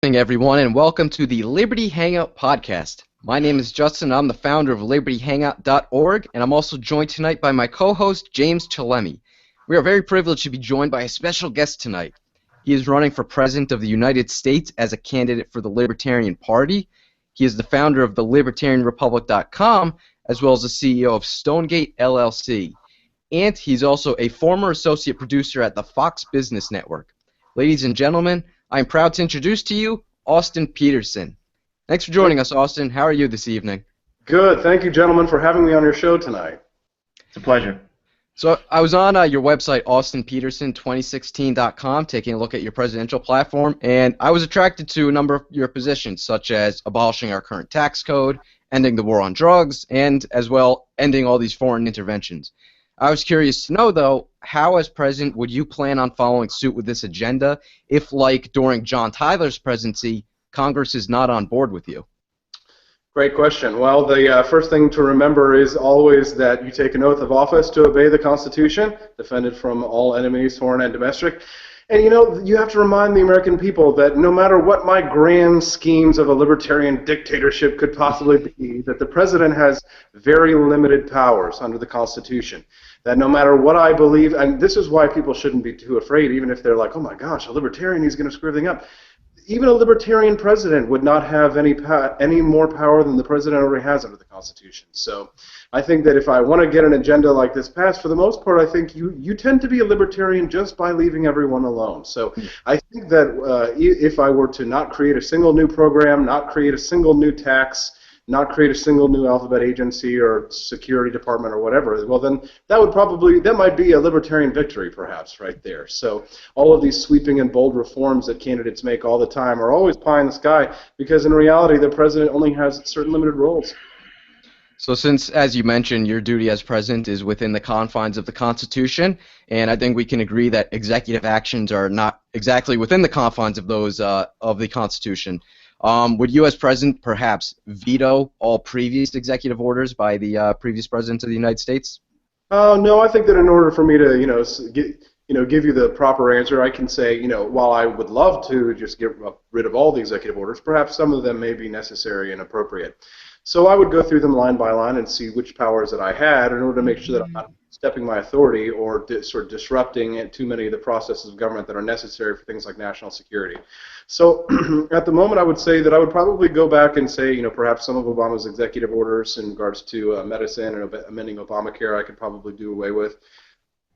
Good evening, everyone, and welcome to the Liberty Hangout podcast. My name is Justin. I'm the founder of libertyhangout.org, and I'm also joined tonight by my co-host, James Chalemi. We are very privileged to be joined by a special guest tonight. He is running for President of the United States as a candidate for the Libertarian Party. He is the founder of the LibertarianRepublic.com, as well as the CEO of Stonegate LLC. And he's also a former associate producer at the Fox Business Network. Ladies and gentlemen, I am proud to introduce to you Austin Petersen. Thanks for joining us, Austin. How are you this evening? Good. Thank you, gentlemen, for having me on your show tonight. It's a pleasure. So I was on your website, austinpetersen2016.com, taking a look at your presidential platform, and I was attracted to a number of your positions, such as abolishing our current tax code, ending the war on drugs, and as well ending all these foreign interventions. I was curious to know, though, how as president would you plan on following suit with this agenda if, like during John Tyler's presidency, Congress is not on board with you? Great question. Well, the first thing to remember is always that you take an oath of office to obey the Constitution, defend it from all enemies, foreign and domestic. And you have to remind the American people that no matter what my grand schemes of a libertarian dictatorship could possibly be, that the president has very limited powers under the Constitution. That no matter what I believe, and this is why people shouldn't be too afraid, even if they're like, oh my gosh, a libertarian, he's going to screw everything up. Even a libertarian president would not have any more power than the president already has under the Constitution. So I think that if I want to get an agenda like this passed, for the most part, I think you tend to be a libertarian just by leaving everyone alone. So I think that if I were to not create a single new program, not create a single new tax, not create a single new alphabet agency or security department or whatever, well then that might be a libertarian victory perhaps right there. So all of these sweeping and bold reforms that candidates make all the time are always pie in the sky because in reality the president only has certain limited roles. So since, as you mentioned, your duty as president is within the confines of the Constitution, and I think we can agree that executive actions are not exactly within the confines of those of the Constitution, would you as president perhaps veto all previous executive orders by the previous president of the United States? No, I think that in order for me to give you the proper answer, I can say, while I would love to just get rid of all the executive orders, perhaps some of them may be necessary and appropriate. So I would go through them line by line and see which powers that I had in order to make sure that I'm not stepping my authority or sort of disrupting too many of the processes of government that are necessary for things like national security. So at the moment, I would say that I would probably go back and say, perhaps some of Obama's executive orders in regards to medicine and amending Obamacare I could probably do away with.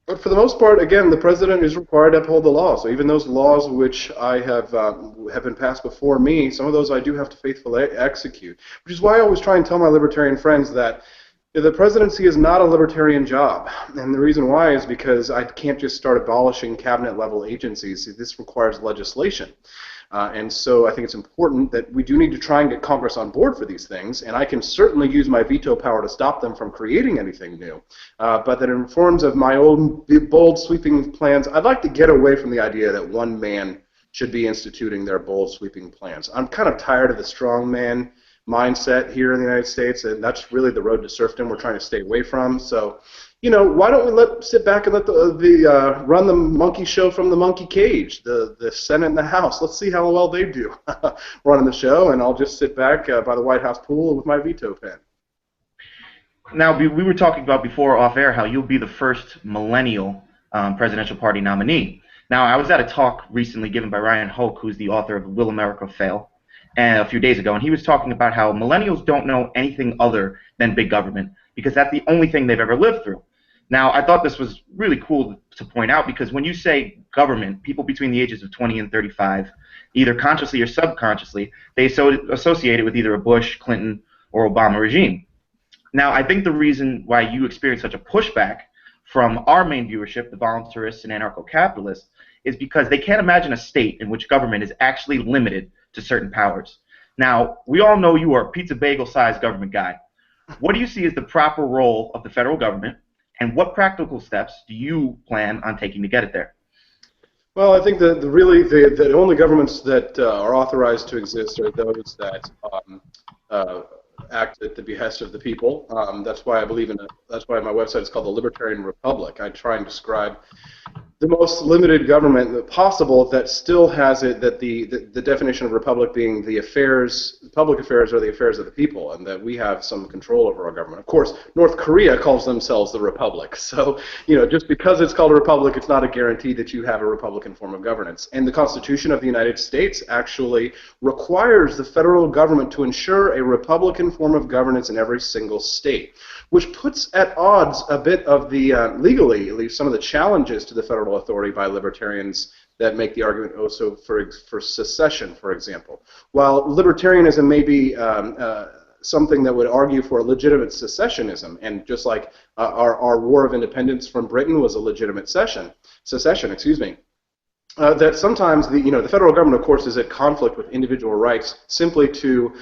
But for the most part, again, the president is required to uphold the law. So even those laws which I have been passed before me, some of those I do have to faithfully execute. Which is why I always try and tell my libertarian friends that the presidency is not a libertarian job. And the reason why is because I can't just start abolishing cabinet-level agencies. This requires legislation. And so I think it's important that we do need to try and get Congress on board for these things, and I can certainly use my veto power to stop them from creating anything new. But that in forms of my own bold, sweeping plans, I'd like to get away from the idea that one man should be instituting their bold, sweeping plans. I'm kind of tired of the strong man mindset here in the United States, and that's really the road to serfdom we're trying to stay away from. So, why don't we sit back and let run the monkey show from the monkey cage, the Senate and the House. Let's see how well they do running the show, and I'll just sit back by the White House pool with my veto pen. Now, we were talking about before off air how you'll be the first millennial presidential party nominee. Now, I was at a talk recently given by Ryan Hoke, who's the author of Will America Fail, a few days ago, and he was talking about how millennials don't know anything other than big government because that's the only thing they've ever lived through. Now, I thought this was really cool to point out because when you say government, people between the ages of 20 and 35, either consciously or subconsciously, they associate it with either a Bush, Clinton, or Obama regime. Now, I think the reason why you experience such a pushback from our main viewership, the voluntarists and anarcho-capitalists, is because they can't imagine a state in which government is actually limited to certain powers. Now, we all know you are a pizza bagel-sized government guy. What do you see as the proper role of the federal government? And what practical steps do you plan on taking to get it there? Well, I think that really the only governments that are authorized to exist are those that act at the behest of the people. That's why I believe in it. That's why my website is called the Libertarian Republic. I try and describe the most limited government possible that still has it that the definition of republic being the public affairs are the affairs of the people, and that we have some control over our government. Of course, North Korea calls themselves the republic, so just because it's called a republic, it's not a guarantee that you have a republican form of governance. And the Constitution of the United States actually requires the federal government to ensure a republican form of governance in every single state, which puts at odds a bit of the legally, at least some of the challenges to the federal authority by libertarians that make the argument also for secession, for example. While libertarianism may be something that would argue for legitimate secessionism, and just like our War of Independence from Britain was a legitimate secession, excuse me. That sometimes the federal government, of course, is at conflict with individual rights simply to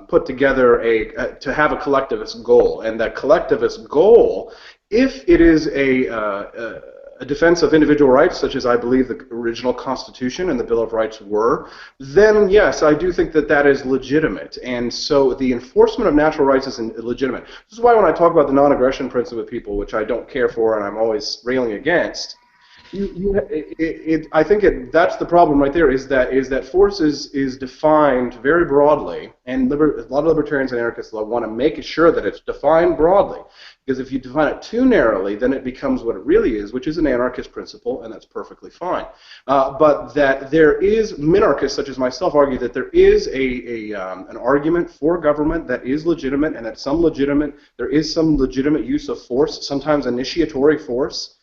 put together to have a collectivist goal, and that collectivist goal, if it is a defense of individual rights, such as I believe the original Constitution and the Bill of Rights were, then yes, I do think that that is legitimate. And so the enforcement of natural rights is legitimate. This is why when I talk about the non-aggression principle with people, which I don't care for and I'm always railing against, I think that's the problem right there, is that force is defined very broadly, and a lot of libertarians and anarchists want to make sure that it's defined broadly, because if you define it too narrowly, then it becomes what it really is, which is an anarchist principle, and that's perfectly fine. But that there is, minarchists such as myself argue that there is an argument for government that is legitimate, and that there is some legitimate use of force, sometimes initiatory force,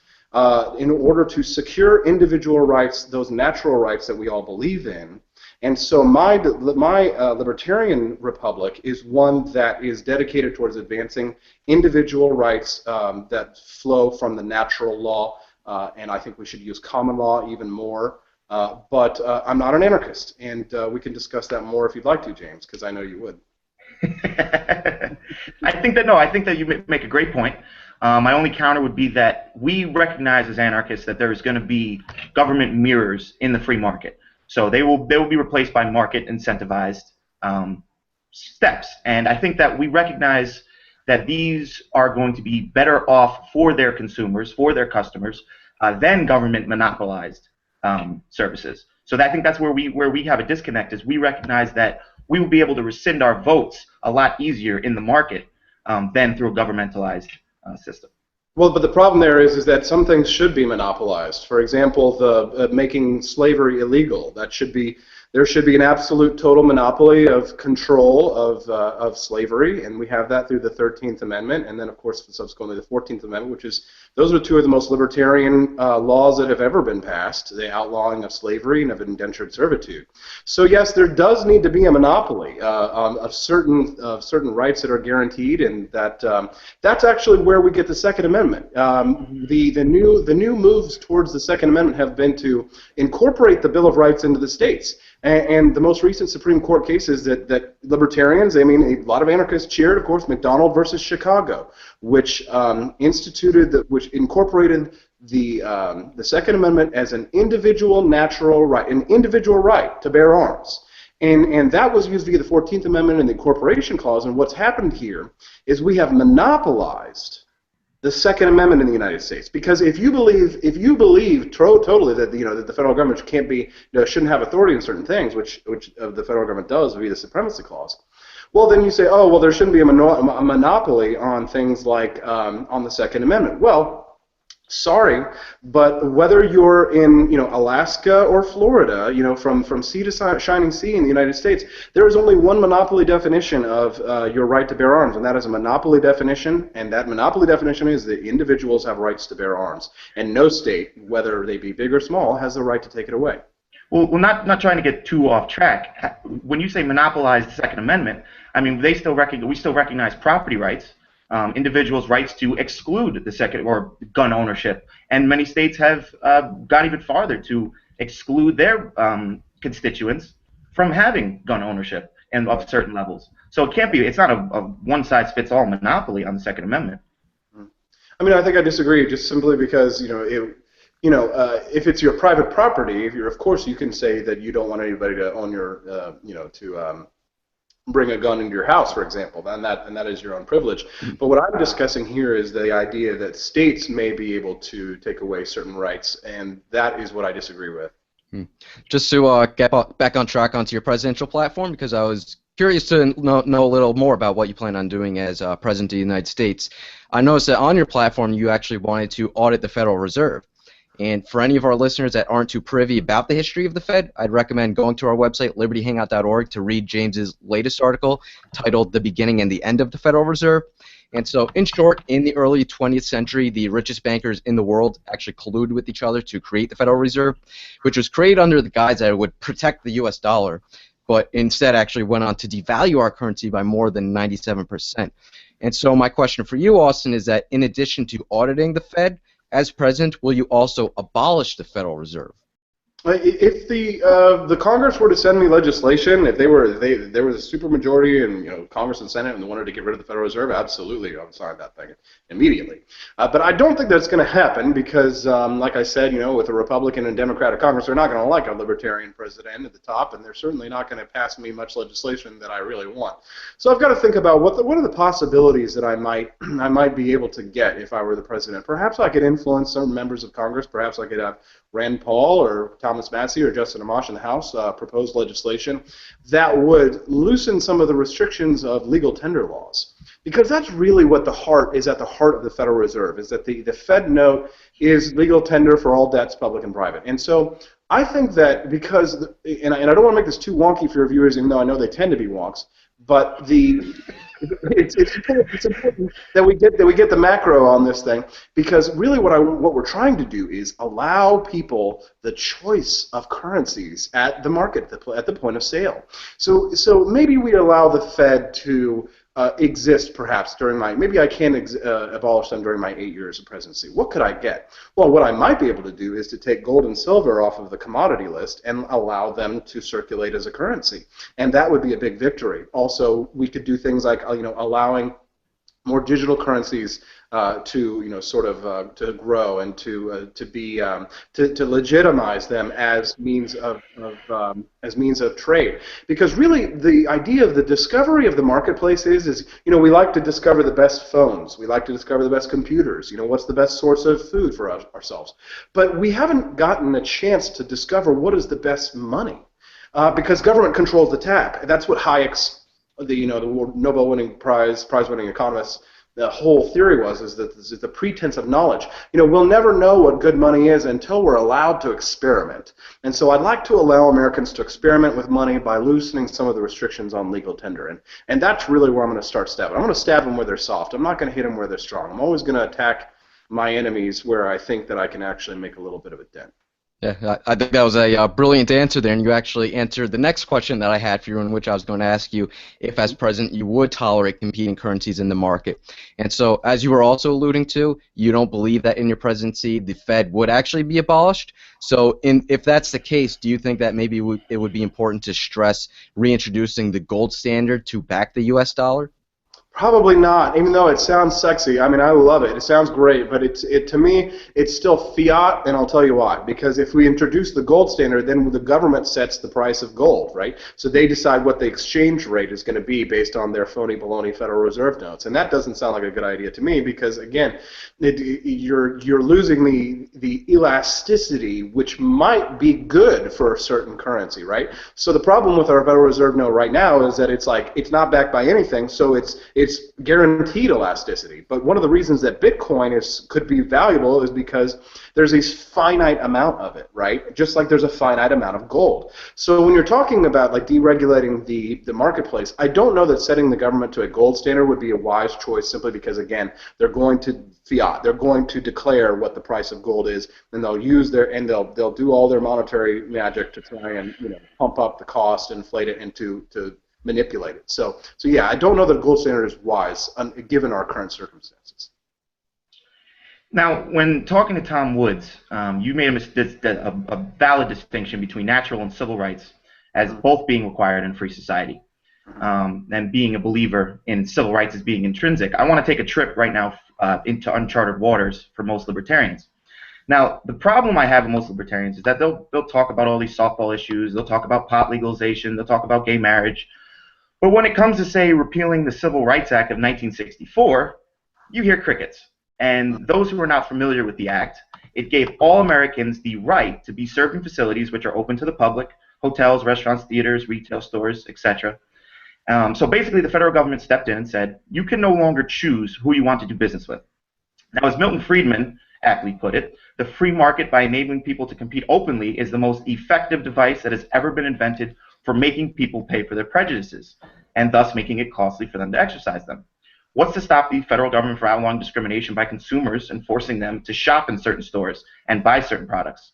in order to secure individual rights, those natural rights that we all believe in. And so my libertarian republic is one that is dedicated towards advancing individual rights that flow from the natural law, and I think we should use common law even more. But I'm not an anarchist, and we can discuss that more if you'd like to, James, because I know you would. I think that you make a great point. My only counter would be that we recognize as anarchists that there is going to be government mirrors in the free market. So they will be replaced by market incentivized steps. And I think that we recognize that these are going to be better off for their consumers, for their customers, than government monopolized services. So I think that's where we have a disconnect, is we recognize that we will be able to rescind our votes a lot easier in the market than through a governmentalized system. Well, but the problem there is that some things should be monopolized. For example, the making slavery illegal. There should be an absolute total monopoly of control of slavery, and we have that through the 13th Amendment, and then of course subsequently the 14th Amendment, those are two of the most libertarian laws that have ever been passed, the outlawing of slavery and of indentured servitude. So yes, there does need to be a monopoly of certain rights that are guaranteed, and that's actually where we get the Second Amendment. The new moves towards the Second Amendment have been to incorporate the Bill of Rights into the states. And the most recent Supreme Court cases that libertarians, a lot of anarchists cheered, of course, McDonald versus Chicago, which incorporated the Second Amendment as an individual natural right, an individual right to bear arms. And that was used via the 14th Amendment and the Incorporation Clause. And what's happened here is we have monopolized the Second Amendment in the United States, because if you believe totally that that the federal government shouldn't have authority in certain things, which the federal government does via the Supremacy Clause, well then you say, oh well, there shouldn't be a monopoly on things like on the Second Amendment. Well, sorry, but whether you're in Alaska or Florida, from sea to shining sea in the United States, there is only one monopoly definition of your right to bear arms, and that is a monopoly definition. And that monopoly definition is that individuals have rights to bear arms, and no state, whether they be big or small, has the right to take it away. Well, not trying to get too off track. When you say monopolize the Second Amendment, we still recognize property rights. Individuals' rights to exclude the second or gun ownership, and many states have gone even farther to exclude their constituents from having gun ownership and of certain levels. So it's not a one-size-fits-all monopoly on the Second Amendment. I think I disagree, just simply because if it's your private property, of course you can say that you don't want anybody to own your bring a gun into your house, for example, and that is your own privilege. But what I'm discussing here is the idea that states may be able to take away certain rights, and that is what I disagree with. Just to get back on track onto your presidential platform, because I was curious to know a little more about what you plan on doing as President of the United States. I noticed that on your platform you actually wanted to audit the Federal Reserve. And for any of our listeners that aren't too privy about the history of the Fed, I'd recommend going to our website, libertyhangout.org, to read James's latest article titled The Beginning and the End of the Federal Reserve. And so, in short, in the early 20th century, the richest bankers in the world actually colluded with each other to create the Federal Reserve, which was created under the guise that it would protect the U.S. dollar, but instead actually went on to devalue our currency by more than 97%. And so my question for you, Austin, is that in addition to auditing the Fed, as president, will you also abolish the Federal Reserve? If the Congress were to send me legislation, if there was a supermajority in Congress and Senate and they wanted to get rid of the Federal Reserve, absolutely, I would sign that thing immediately. But I don't think that's going to happen because, like I said, with a Republican and Democratic Congress, they're not going to like a Libertarian president at the top, and they're certainly not going to pass me much legislation that I really want. So I've got to think about what are the possibilities that I might be able to get if I were the president. Perhaps I could influence certain members of Congress. Perhaps I could have Rand Paul or Thomas Massie or Justin Amash in the House proposed legislation that would loosen some of the restrictions of legal tender laws. Because that's really what is at the heart of the Federal Reserve, is that the Fed note is legal tender for all debts, public and private. And so I think that because, and I don't want to make this too wonky for your viewers, even though I know they tend to be wonks, but it's important that we get the macro on this thing, because really what we're trying to do is allow people the choice of currencies at the market, at the point of sale. So maybe we allow the Fed to exist perhaps maybe I can abolish them during my 8 years of presidency. What could I get? Well, what I might be able to do is to take gold and silver off of the commodity list and allow them to circulate as a currency. And that would be a big victory. Also, we could do things like allowing more digital currencies to grow and to legitimize them as means of trade. Because really the idea of the discovery of the marketplace is we like to discover the best phones, we like to discover the best computers, what's the best source of food for ourselves, but we haven't gotten a chance to discover what is the best money, because government controls the tap. That's what Hayek's the Nobel prize-winning economist, the whole theory is that this is the pretense of knowledge. We'll never know what good money is until we're allowed to experiment. And so I'd like to allow Americans to experiment with money by loosening some of the restrictions on legal tender. And that's really where I'm going to start stabbing. I'm going to stab them where they're soft. I'm not going to hit them where they're strong. I'm always going to attack my enemies where I think that I can actually make a little bit of a dent. Yeah, I think that was a brilliant answer there, and you actually answered the next question that I had for you, in which I was going to ask you if, as president, you would tolerate competing currencies in the market. And so, as you were also alluding to, you don't believe that in your presidency the Fed would actually be abolished. So, if that's the case, do you think that maybe it would be important to stress reintroducing the gold standard to back the U.S. dollar? Probably not, even though it sounds sexy. I mean, I love it. It sounds great, but to me, it's still fiat, and I'll tell you why. Because if we introduce the gold standard, then the government sets the price of gold, right? So they decide what the exchange rate is going to be based on their phony baloney Federal Reserve notes, and that doesn't sound like a good idea to me because, again, you're losing the elasticity, which might be good for a certain currency, right? So the problem with our Federal Reserve note right now is that it's not backed by anything, so it's guaranteed elasticity. But one of the reasons that Bitcoin could be valuable is because there's a finite amount of it, right? Just like there's a finite amount of gold. So when you're talking about like deregulating the marketplace, I don't know that setting the government to a gold standard would be a wise choice, simply because, again, they're going to fiat. They're going to declare what the price of gold is, and they'll they'll do all their monetary magic to try and pump up the cost, inflate it, and to manipulate it. So yeah, I don't know that a gold standard is wise given our current circumstances. Now, when talking to Tom Woods, you made a valid distinction between natural and civil rights as both being required in a free society, and being a believer in civil rights as being intrinsic. I want to take a trip right now into uncharted waters for most libertarians. Now, the problem I have with most libertarians is that they'll talk about all these softball issues. They'll talk about pot legalization. They'll talk about gay marriage. But when it comes to, say, repealing the Civil Rights Act of 1964, you hear crickets. And those who are not familiar with the act, it gave all Americans the right to be served in facilities which are open to the public, hotels, restaurants, theaters, retail stores, etc. So basically, the federal government stepped in and said, you can no longer choose who you want to do business with. Now, as Milton Friedman aptly put it, the free market, by enabling people to compete openly, is the most effective device that has ever been invented for making people pay for their prejudices, and thus making it costly for them to exercise them. What's to stop the federal government from outlawing discrimination by consumers and forcing them to shop in certain stores and buy certain products?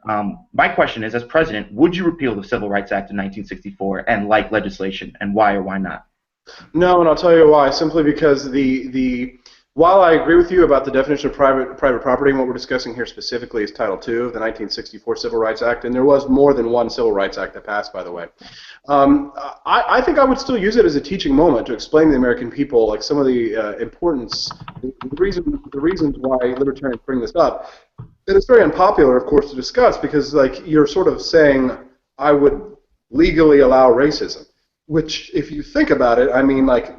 My question is, as president, would you repeal the Civil Rights Act of 1964 and like legislation, and why or why not? No, and I'll tell you why. Simply because while I agree with you about the definition of private property, and what we're discussing here specifically is Title II of the 1964 Civil Rights Act, and there was more than one Civil Rights Act that passed, by the way. I think I would still use it as a teaching moment to explain to the American people, like, some of the importance, the reasons why libertarians bring this up. And it's very unpopular, of course, to discuss because, like, you're sort of saying, I would legally allow racism, which, if you think about it, I mean, like,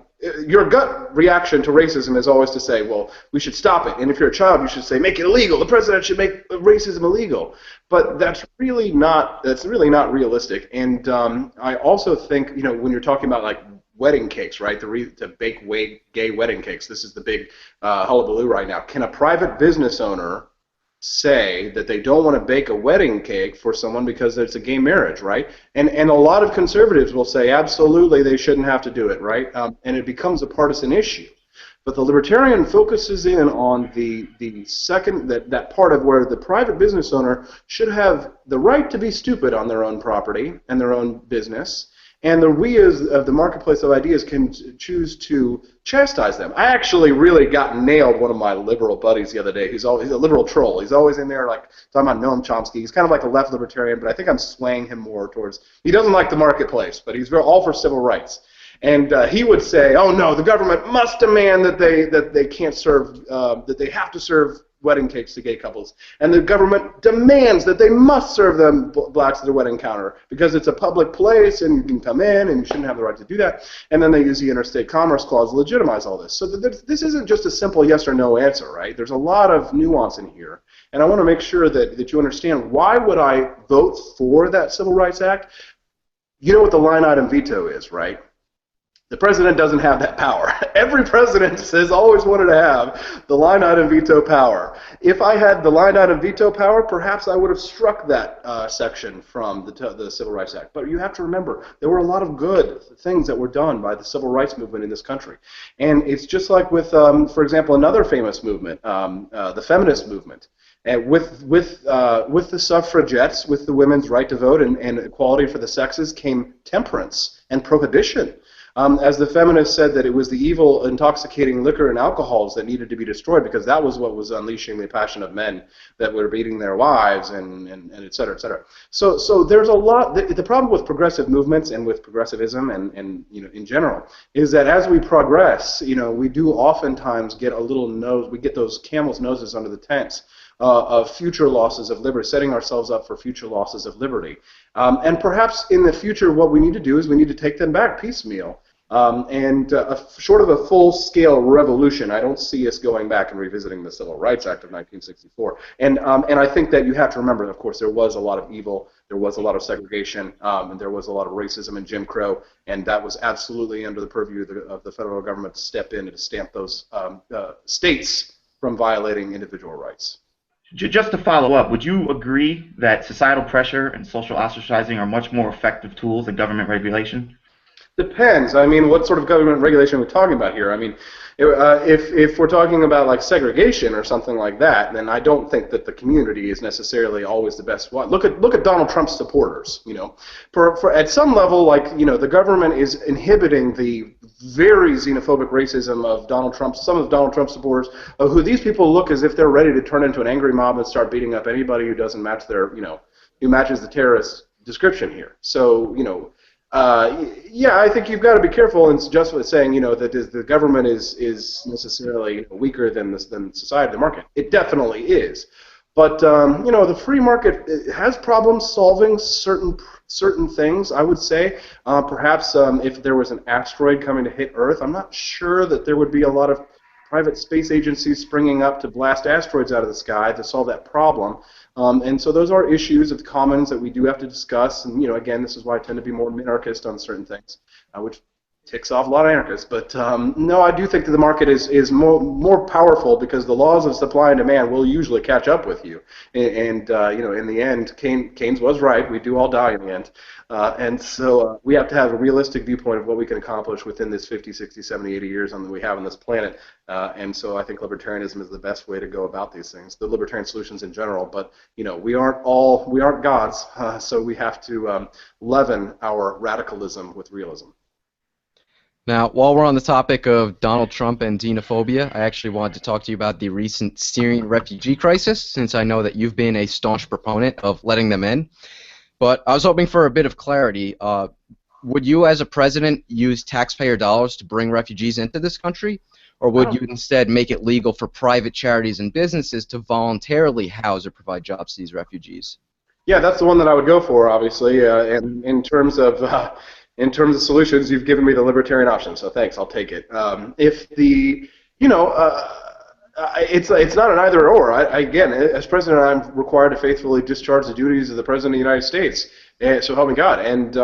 your gut reaction to racism is always to say, well, we should stop it. And if you're a child, you should say, make it illegal. The president should make racism illegal. But that's really not realistic. And I also think, you know, when you're talking about, like, wedding cakes, right, to bake gay wedding cakes, this is the big hullabaloo right now. Can a private business owner say that they don't want to bake a wedding cake for someone because it's a gay marriage, right? And a lot of conservatives will say absolutely they shouldn't have to do it, right? And it becomes a partisan issue. But the libertarian focuses in on the second, that part of where the private business owner should have the right to be stupid on their own property and their own business, and we as of the marketplace of ideas can choose to chastise them. I actually really got nailed one of my liberal buddies the other day. He's a liberal troll. He's always in there, like, talking about Noam Chomsky. He's kind of like a left libertarian, but I think I'm swaying him more towards, he doesn't like the marketplace, but he's all for civil rights. And he would say, oh no, the government must demand that they can't serve, that they have to serve wedding cakes to gay couples, and the government demands that they must serve them blacks at their wedding counter because it's a public place and you can come in and you shouldn't have the right to do that. And then they use the Interstate Commerce Clause to legitimize all this. So this isn't just a simple yes or no answer, right? There's a lot of nuance in here, and I want to make sure that you understand why would I vote for that Civil Rights Act. You know what the line item veto is, right? The president doesn't have that power. Every president has always wanted to have the line item veto power. If I had the line item veto power, perhaps I would have struck that section from the Civil Rights Act. But you have to remember, there were a lot of good things that were done by the civil rights movement in this country. And it's just like with, for example, another famous movement, the feminist movement. And with the suffragettes, with the women's right to vote and equality for the sexes, came temperance and prohibition. As the feminists said that it was the evil, intoxicating liquor and alcohols that needed to be destroyed because that was what was unleashing the passion of men that were beating their wives and et cetera, et cetera. So there's a lot. The problem with progressive movements and with progressivism and you know, in general is that as we progress, you know, we do oftentimes get a little nose. We get those camel's noses under the tents of future losses of liberty, setting ourselves up for future losses of liberty. And perhaps in the future, what we need to do is we need to take them back piecemeal. Short of a full-scale revolution, I don't see us going back and revisiting the Civil Rights Act of 1964. And I think that you have to remember, of course, there was a lot of evil, there was a lot of segregation, and there was a lot of racism and Jim Crow, and that was absolutely under the purview of the federal government to step in and to stamp those states from violating individual rights. Just to follow up, would you agree that societal pressure and social ostracizing are much more effective tools than government regulation? Depends. I mean, what sort of government regulation are we talking about here? I mean, if we're talking about like segregation or something like that, then I don't think that the community is necessarily always the best one. Look at Donald Trump's supporters. You know, for at some level, like, you know, the government is inhibiting the very xenophobic racism of some of Donald Trump's supporters, who these people look as if they're ready to turn into an angry mob and start beating up anybody who doesn't match their, you know, who matches the terrorist description here. So, you know. Yeah, I think you've got to be careful in just with saying, you know, that the government is necessarily weaker than society, the market. It definitely is, but you know, the free market has problems solving certain certain things, I would say. Perhaps if there was an asteroid coming to hit Earth, I'm not sure that there would be a lot of private space agencies springing up to blast asteroids out of the sky to solve that problem. And so those are issues of the commons that we do have to discuss. And, again, this is why I tend to be more minarchist on certain things, which ticks off a lot of anarchists. But no, I do think that the market is more powerful because the laws of supply and demand will usually catch up with you. And in the end, Keynes was right. We do all die in the end. And so we have to have a realistic viewpoint of what we can accomplish within this 50, 60, 70, 80 years that we have on this planet. And so I think libertarianism is the best way to go about these things, the libertarian solutions in general. But, we aren't gods, so we have to leaven our radicalism with realism. Now, while we're on the topic of Donald Trump and xenophobia, I actually wanted to talk to you about the recent Syrian refugee crisis, since I know that you've been a staunch proponent of letting them in. But I was hoping for a bit of clarity. Would you, as a president, use taxpayer dollars to bring refugees into this country? Or would you instead make it legal for private charities and businesses to voluntarily house or provide jobs to these refugees? Yeah, that's the one that I would go for, obviously. And in terms of solutions, you've given me the libertarian option, so thanks, I'll take it. It's not an either or. Again, as president, I'm required to faithfully discharge the duties of the president of the United States. So help me God. And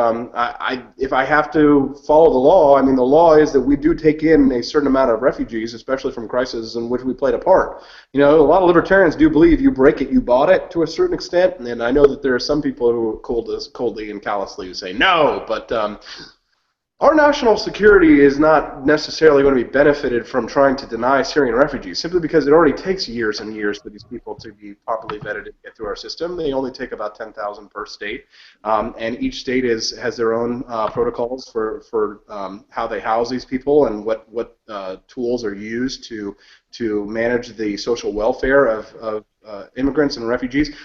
if I have to follow the law, the law is that we do take in a certain amount of refugees, especially from crises in which we played a part. A lot of libertarians do believe you break it, you bought it to a certain extent. And I know that there are some people who are coldly and callously who say no, but our national security is not necessarily going to be benefited from trying to deny Syrian refugees, simply because it already takes years and years for these people to be properly vetted and get through our system. They only take about 10,000 per state, and each state has their own protocols for how they house these people and what tools are used to manage the social welfare of immigrants and refugees.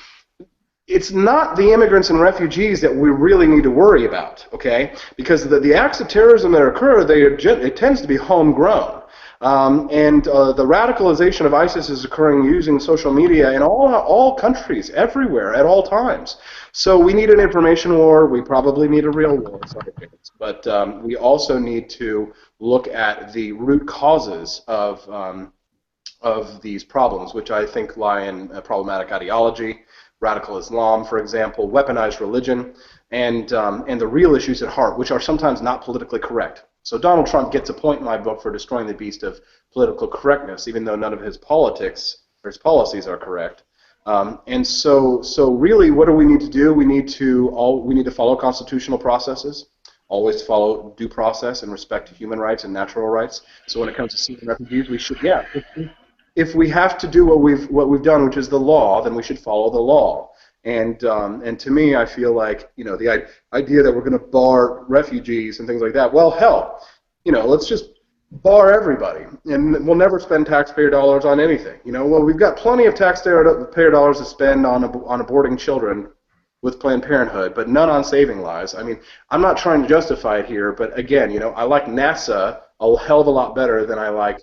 It's not the immigrants and refugees that we really need to worry about, okay? Because the acts of terrorism that occur, it tends to be homegrown. And the radicalization of ISIS is occurring using social media in all countries, everywhere, at all times. So we need an information war. We probably need a real war in some opinions. But we also need to look at the root causes of these problems, which I think lie in problematic ideology, radical Islam, for example, weaponized religion, and the real issues at heart, which are sometimes not politically correct. So Donald Trump gets a point in my book for destroying the beast of political correctness, even though none of his politics or his policies are correct. And so really, what do we need to do? We need to follow constitutional processes. Always follow due process and respect to human rights and natural rights. So when it comes to Syrian refugees, we should, if we have to do what we've done, which is the law, then we should follow the law. And to me, I feel like the idea that we're going to bar refugees and things like that. Well, hell, let's just bar everybody, and we'll never spend taxpayer dollars on anything. Well, we've got plenty of taxpayer dollars to spend on aborting children with Planned Parenthood, but none on saving lives. I'm not trying to justify it here, but again, I like NASA a hell of a lot better than I like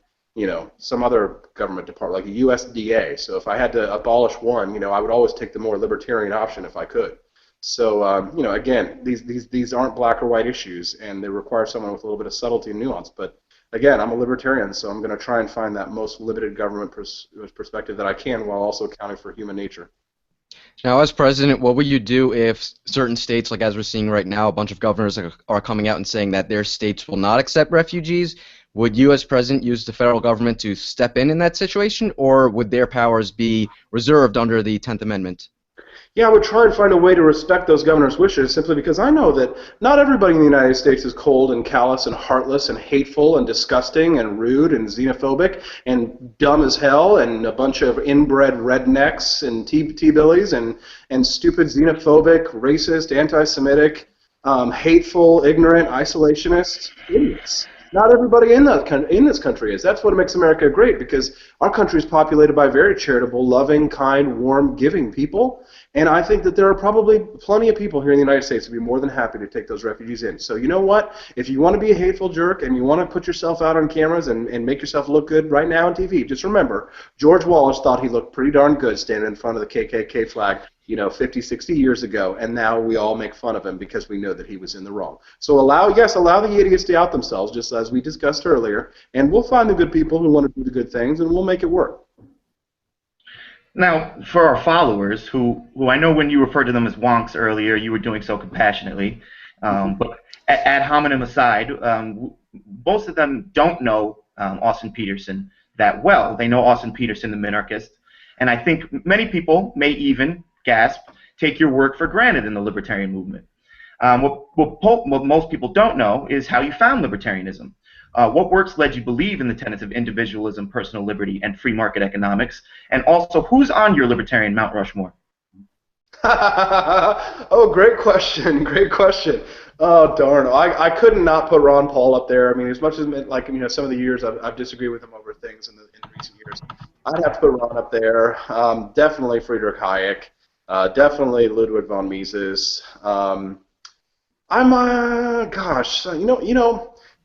some other government department, like the USDA. So if I had to abolish one, I would always take the more libertarian option if I could. So, again, these aren't black or white issues, and they require someone with a little bit of subtlety and nuance. But again, I'm a libertarian, so I'm going to try and find that most limited government perspective that I can, while also accounting for human nature. Now, as president, what would you do if certain states, like as we're seeing right now, a bunch of governors are coming out and saying that their states will not accept refugees? Would you, as president, use the federal government to step in that situation, or would their powers be reserved under the 10th Amendment? Yeah, I would try and find a way to respect those governors' wishes, simply because I know that not everybody in the United States is cold and callous and heartless and hateful and disgusting and rude and xenophobic and dumb as hell and a bunch of inbred rednecks and T-billies and stupid xenophobic, racist, anti-Semitic, hateful, ignorant, isolationist idiots. Not everybody in this country is. That's what makes America great, because our country is populated by very charitable, loving, kind, warm, giving people. And I think that there are probably plenty of people here in the United States who would be more than happy to take those refugees in. So you know what? If you want to be a hateful jerk and you want to put yourself out on cameras and make yourself look good right now on TV, just remember, George Wallace thought he looked pretty darn good standing in front of the KKK flag 50, 60 years ago, and now we all make fun of him because we know that he was in the wrong. So allow the idiots to out themselves, just as we discussed earlier, and we'll find the good people who want to do the good things, and we'll make it work. Now, for our followers, who I know when you referred to them as wonks earlier, you were doing so compassionately, but ad hominem aside, most of them don't know Austin Petersen that well. They know Austin Petersen, the minarchist, and I think many people may even, gasp, take your work for granted in the libertarian movement. What most people don't know is how you found libertarianism. What works led you believe in the tenets of individualism, personal liberty, and free market economics? And also, who's on your libertarian Mount Rushmore? Oh, great question. Great question. Oh, darn. I couldn't not put Ron Paul up there. I mean, as much as some of the years I've disagreed with him over things in recent years, I'd have to put Ron up there. Definitely Friedrich Hayek. Definitely Ludwig von Mises. Gosh,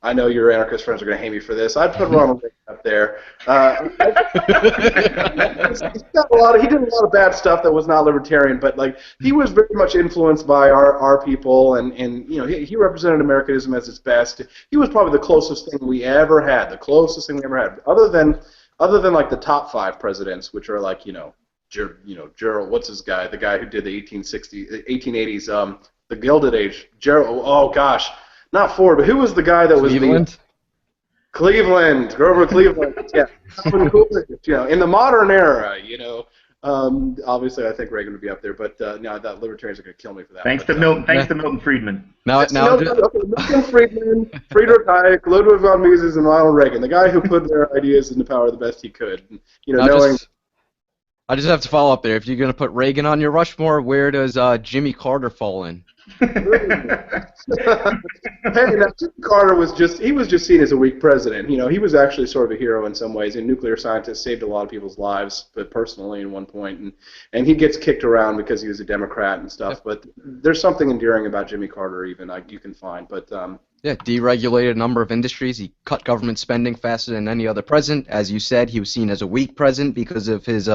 I know your anarchist friends are going to hate me for this. I'd put Ronald Reagan up there. He did a lot of bad stuff that was not libertarian, but he was very much influenced by our people, and he represented Americanism as its best. He was probably the closest thing we ever had, other than the top 5 presidents, which are Gerald, what's his guy, the guy who did the 1880s, the Gilded Age, Gerald. Oh gosh. Not Ford, but who was the guy that was Cleveland, Grover Cleveland, yeah. In the modern era, obviously I think Reagan would be up there, but no, I thought libertarians are going to kill me for that. Thanks to Milton Friedman. Milton Friedman, Friedrich Hayek, Ludwig von Mises, and Ronald Reagan, the guy who put their ideas into power the best he could. I just have to follow up there. If you're going to put Reagan on your Rushmore, where does Jimmy Carter fall in? Hey, now Jimmy Carter was just seen as a weak president. He was actually sort of a hero in some ways. A nuclear scientist, saved a lot of people's lives, but personally at one point, and he gets kicked around because he was a Democrat and stuff. But there's something endearing about Jimmy Carter, even you can find. But yeah, deregulated a number of industries. He cut government spending faster than any other president. As you said, he was seen as a weak president because of his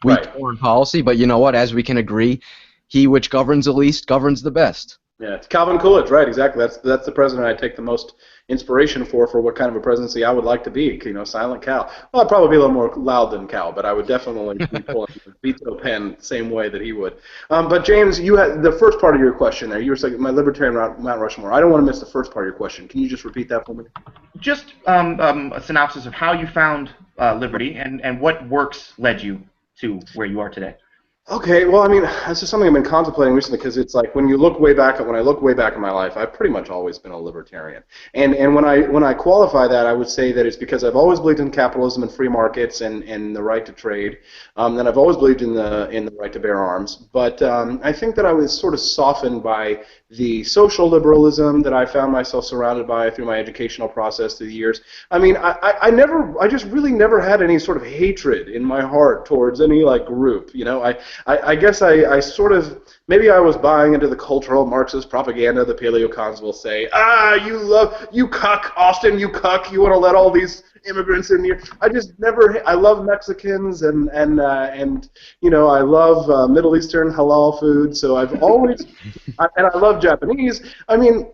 weak foreign policy. But you know what? As we can agree, he which governs the least governs the best. Yeah, it's Calvin Coolidge, right? Exactly. That's the president I take the most inspiration for what kind of a presidency I would like to be. Silent Cal. Well, I'd probably be a little more loud than Cal, but I would definitely be pulling the veto pen the same way that he would. But James, you had the first part of your question there. You were saying my libertarian Mount Rushmore. I don't want to miss the first part of your question. Can you just repeat that for me? Just a synopsis of how you found liberty and what works led you to where you are today. Okay, well, I mean, this is something I've been contemplating recently because it's like when I look way back in my life, I've pretty much always been a libertarian. And when I qualify that, I would say that it's because I've always believed in capitalism and free markets and the right to trade. And I've always believed in the right to bear arms. But I think that I was sort of softened by the social liberalism that I found myself surrounded by through my educational process through the years. I mean, I just really never had any sort of hatred in my heart towards any group. I guess I sort of, maybe I was buying into the cultural Marxist propaganda the paleocons will say, you cuck, Austin, you cuck, you want to let all these immigrants in here. I love Mexicans and I love Middle Eastern halal food, so I've always, and I love Japanese. I mean,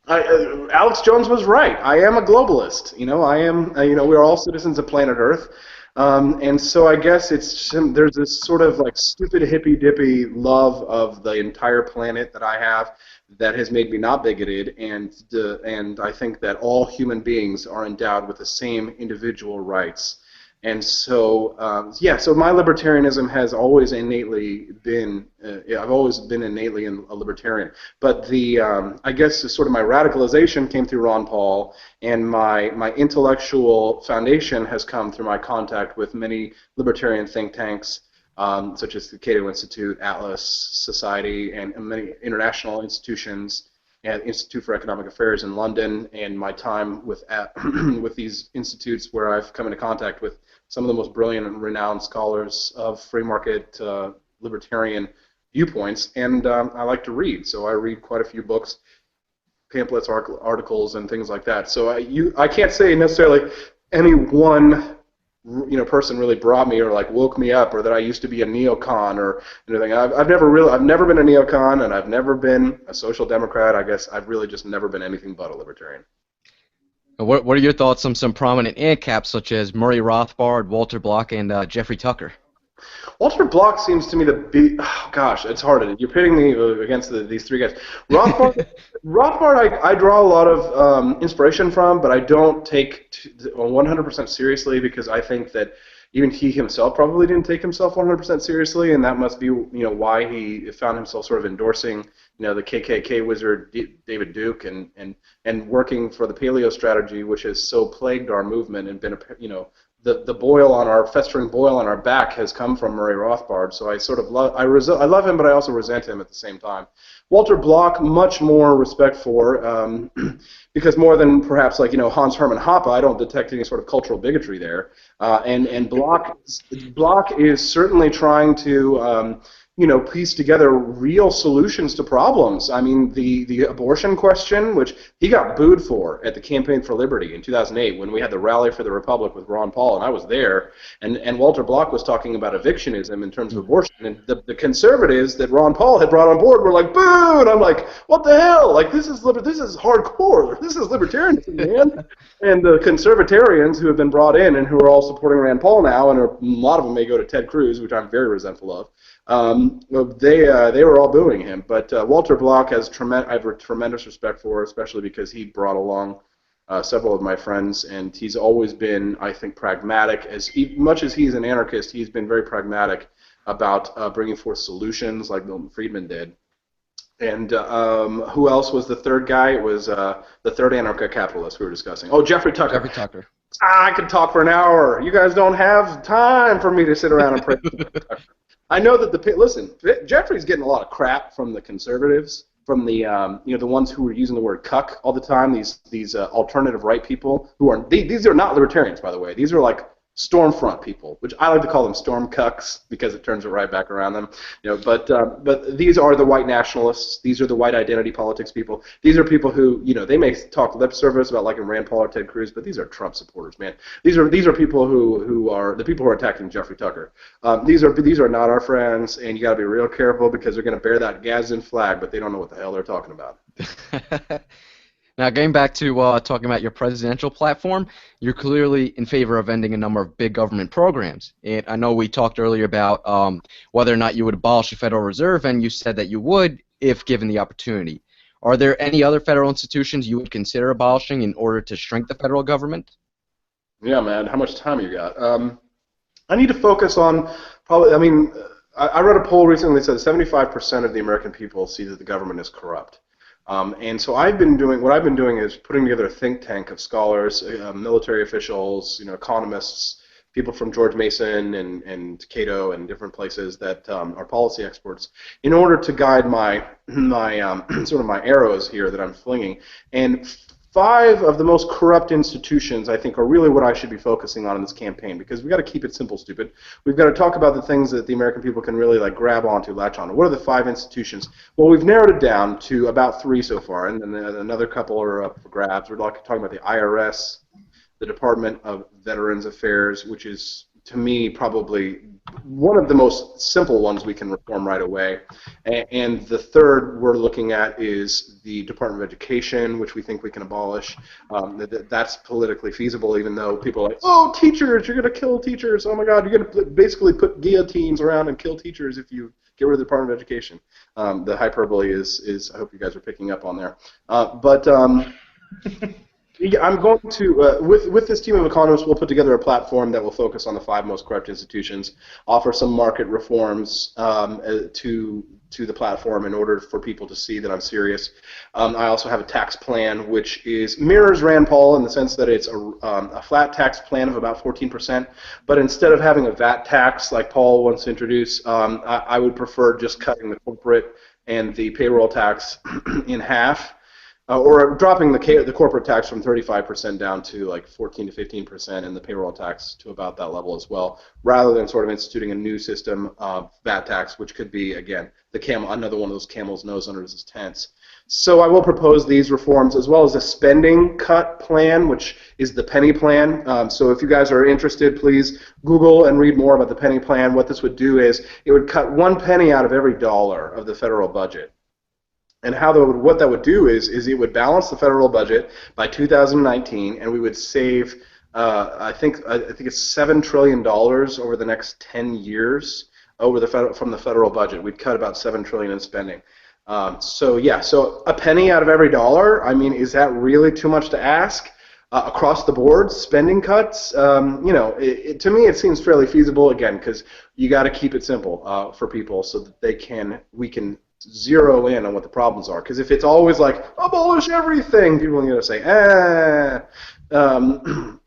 Alex Jones was right. I am a globalist. We're all citizens of planet Earth. And so I guess there's this sort of stupid hippy-dippy love of the entire planet that I have that has made me not bigoted, and I think that all human beings are endowed with the same individual rights. And so, so my libertarianism has always innately been, I've always been innately a libertarian. But I guess sort of my radicalization came through Ron Paul, and my intellectual foundation has come through my contact with many libertarian think tanks, such as the Cato Institute, Atlas Society, and many international institutions, and Institute for Economic Affairs in London, and my time with these institutes where I've come into contact with some of the most brilliant and renowned scholars of free market libertarian viewpoints, and I like to read, so I read quite a few books, pamphlets, articles, and things like that. So I can't say necessarily any one person really brought me or like woke me up, or that I used to be a neocon or anything. I've never been a neocon, and I've never been a social democrat. I guess I've really just never been anything but a libertarian. What are your thoughts on some prominent ANCAPs such as Murray Rothbard, Walter Block, and Jeffrey Tucker? Walter Block seems to me to be, oh gosh, it's hard. You're pitting me against these three guys. Rothbard, I draw a lot of inspiration from, but I don't take 100% seriously, because I think that even he himself probably didn't take himself 100% seriously, and that must be why he found himself sort of endorsing the KKK wizard David Duke and working for the paleo strategy, which has so plagued our movement and been the festering boil on our back has come from Murray Rothbard. So I sort of I love him, but I also resent him at the same time. Walter Block, much more respect for, because more than perhaps Hans Hermann Hoppe, I don't detect any sort of cultural bigotry there. And Block is certainly trying to piece together real solutions to problems. I mean, the abortion question, which he got booed for at the Campaign for Liberty in 2008 when we had the Rally for the Republic with Ron Paul, and I was there, and Walter Block was talking about evictionism in terms of abortion, and the conservatives that Ron Paul had brought on board were like, boo! And I'm like, what the hell? Like, this is hardcore. This is libertarianism, man. And the conservatarians who have been brought in and who are all supporting Rand Paul now, and a lot of them may go to Ted Cruz, which I'm very resentful of. They were all booing him, but Walter Block I have tremendous respect for, especially because he brought along several of my friends, and he's always been, I think, pragmatic. Much as he's an anarchist, he's been very pragmatic about bringing forth solutions like Milton Friedman did. And who else was the third guy? It was the third anarcho-capitalist we were discussing. Oh, Jeffrey Tucker. Jeffrey Tucker. I could talk for an hour. You guys don't have time for me to sit around and pray. I know that Jeffrey's getting a lot of crap from the conservatives, from the the ones who are using the word cuck all the time. These alternative right people who are these are not libertarians, by the way. These are like Stormfront people, which I like to call them storm cucks because it turns it right back around them. But these are the white nationalists. These are the white identity politics people. These are people who they may talk lip service about liking Rand Paul or Ted Cruz, but these are Trump supporters, man. These are people who are the people who are attacking Jeffrey Tucker. These are not our friends, and you got to be real careful because they're going to bear that Gadsden flag, but they don't know what the hell they're talking about. Now, getting back to talking about your presidential platform, you're clearly in favor of ending a number of big government programs. And I know we talked earlier about whether or not you would abolish the Federal Reserve, and you said that you would if given the opportunity. Are there any other federal institutions you would consider abolishing in order to shrink the federal government? Yeah, man. How much time you got? I need to focus on probably. I mean, I read a poll recently that said 75% of the American people see that the government is corrupt. And so what I've been doing is putting together a think tank of scholars, military officials, economists, people from George Mason and Cato and different places that are policy experts, in order to guide my sort of my arrows here that I'm flinging. And 5 of the most corrupt institutions, I think, are really what I should be focusing on in this campaign, because we've got to keep it simple, stupid. We've got to talk about the things that the American people can really grab onto, latch on. What are the 5 institutions? Well, we've narrowed it down to about 3 so far, and then another couple are up for grabs. We're talking about the IRS, the Department of Veterans Affairs, which is, to me, probably one of the most simple ones we can reform right away. And the third we're looking at is the Department of Education, which we think we can abolish. That's politically feasible, even though people are like, oh, teachers, you're going to kill teachers. Oh, my God, you're going to basically put guillotines around and kill teachers if you get rid of the Department of Education. The hyperbole is I hope you guys are picking up on there. I'm going to, with this team of economists, we'll put together a platform that will focus on the 5 most corrupt institutions, offer some market reforms to the platform in order for people to see that I'm serious. I also have a tax plan which mirrors Rand Paul in the sense that it's a flat tax plan of about 14%, but instead of having a VAT tax like Paul wants to introduce, I would prefer just cutting the corporate and the payroll tax in half. Or dropping the corporate tax from 35% down to like 14 to 15%, and the payroll tax to about that level as well, rather than sort of instituting a new system of VAT tax, which could be, again, another one of those camel's nose under his tents. So I will propose these reforms as well as a spending cut plan, which is the penny plan. So if you guys are interested, please Google and read more about the penny plan. What this would do is it would cut 1 penny out of every dollar of the federal budget. And what that would do is it would balance the federal budget by 2019, and we would save I think it's $7 trillion over the next 10 years from the federal budget. We'd cut about $7 trillion in spending. So a penny out of every dollar. I mean, is that really too much to ask? Across the board, spending cuts. To me, it seems fairly feasible. Again, because you got to keep it simple for people so that we can zero in on what the problems are. Because if it's always like abolish everything, people are going to say,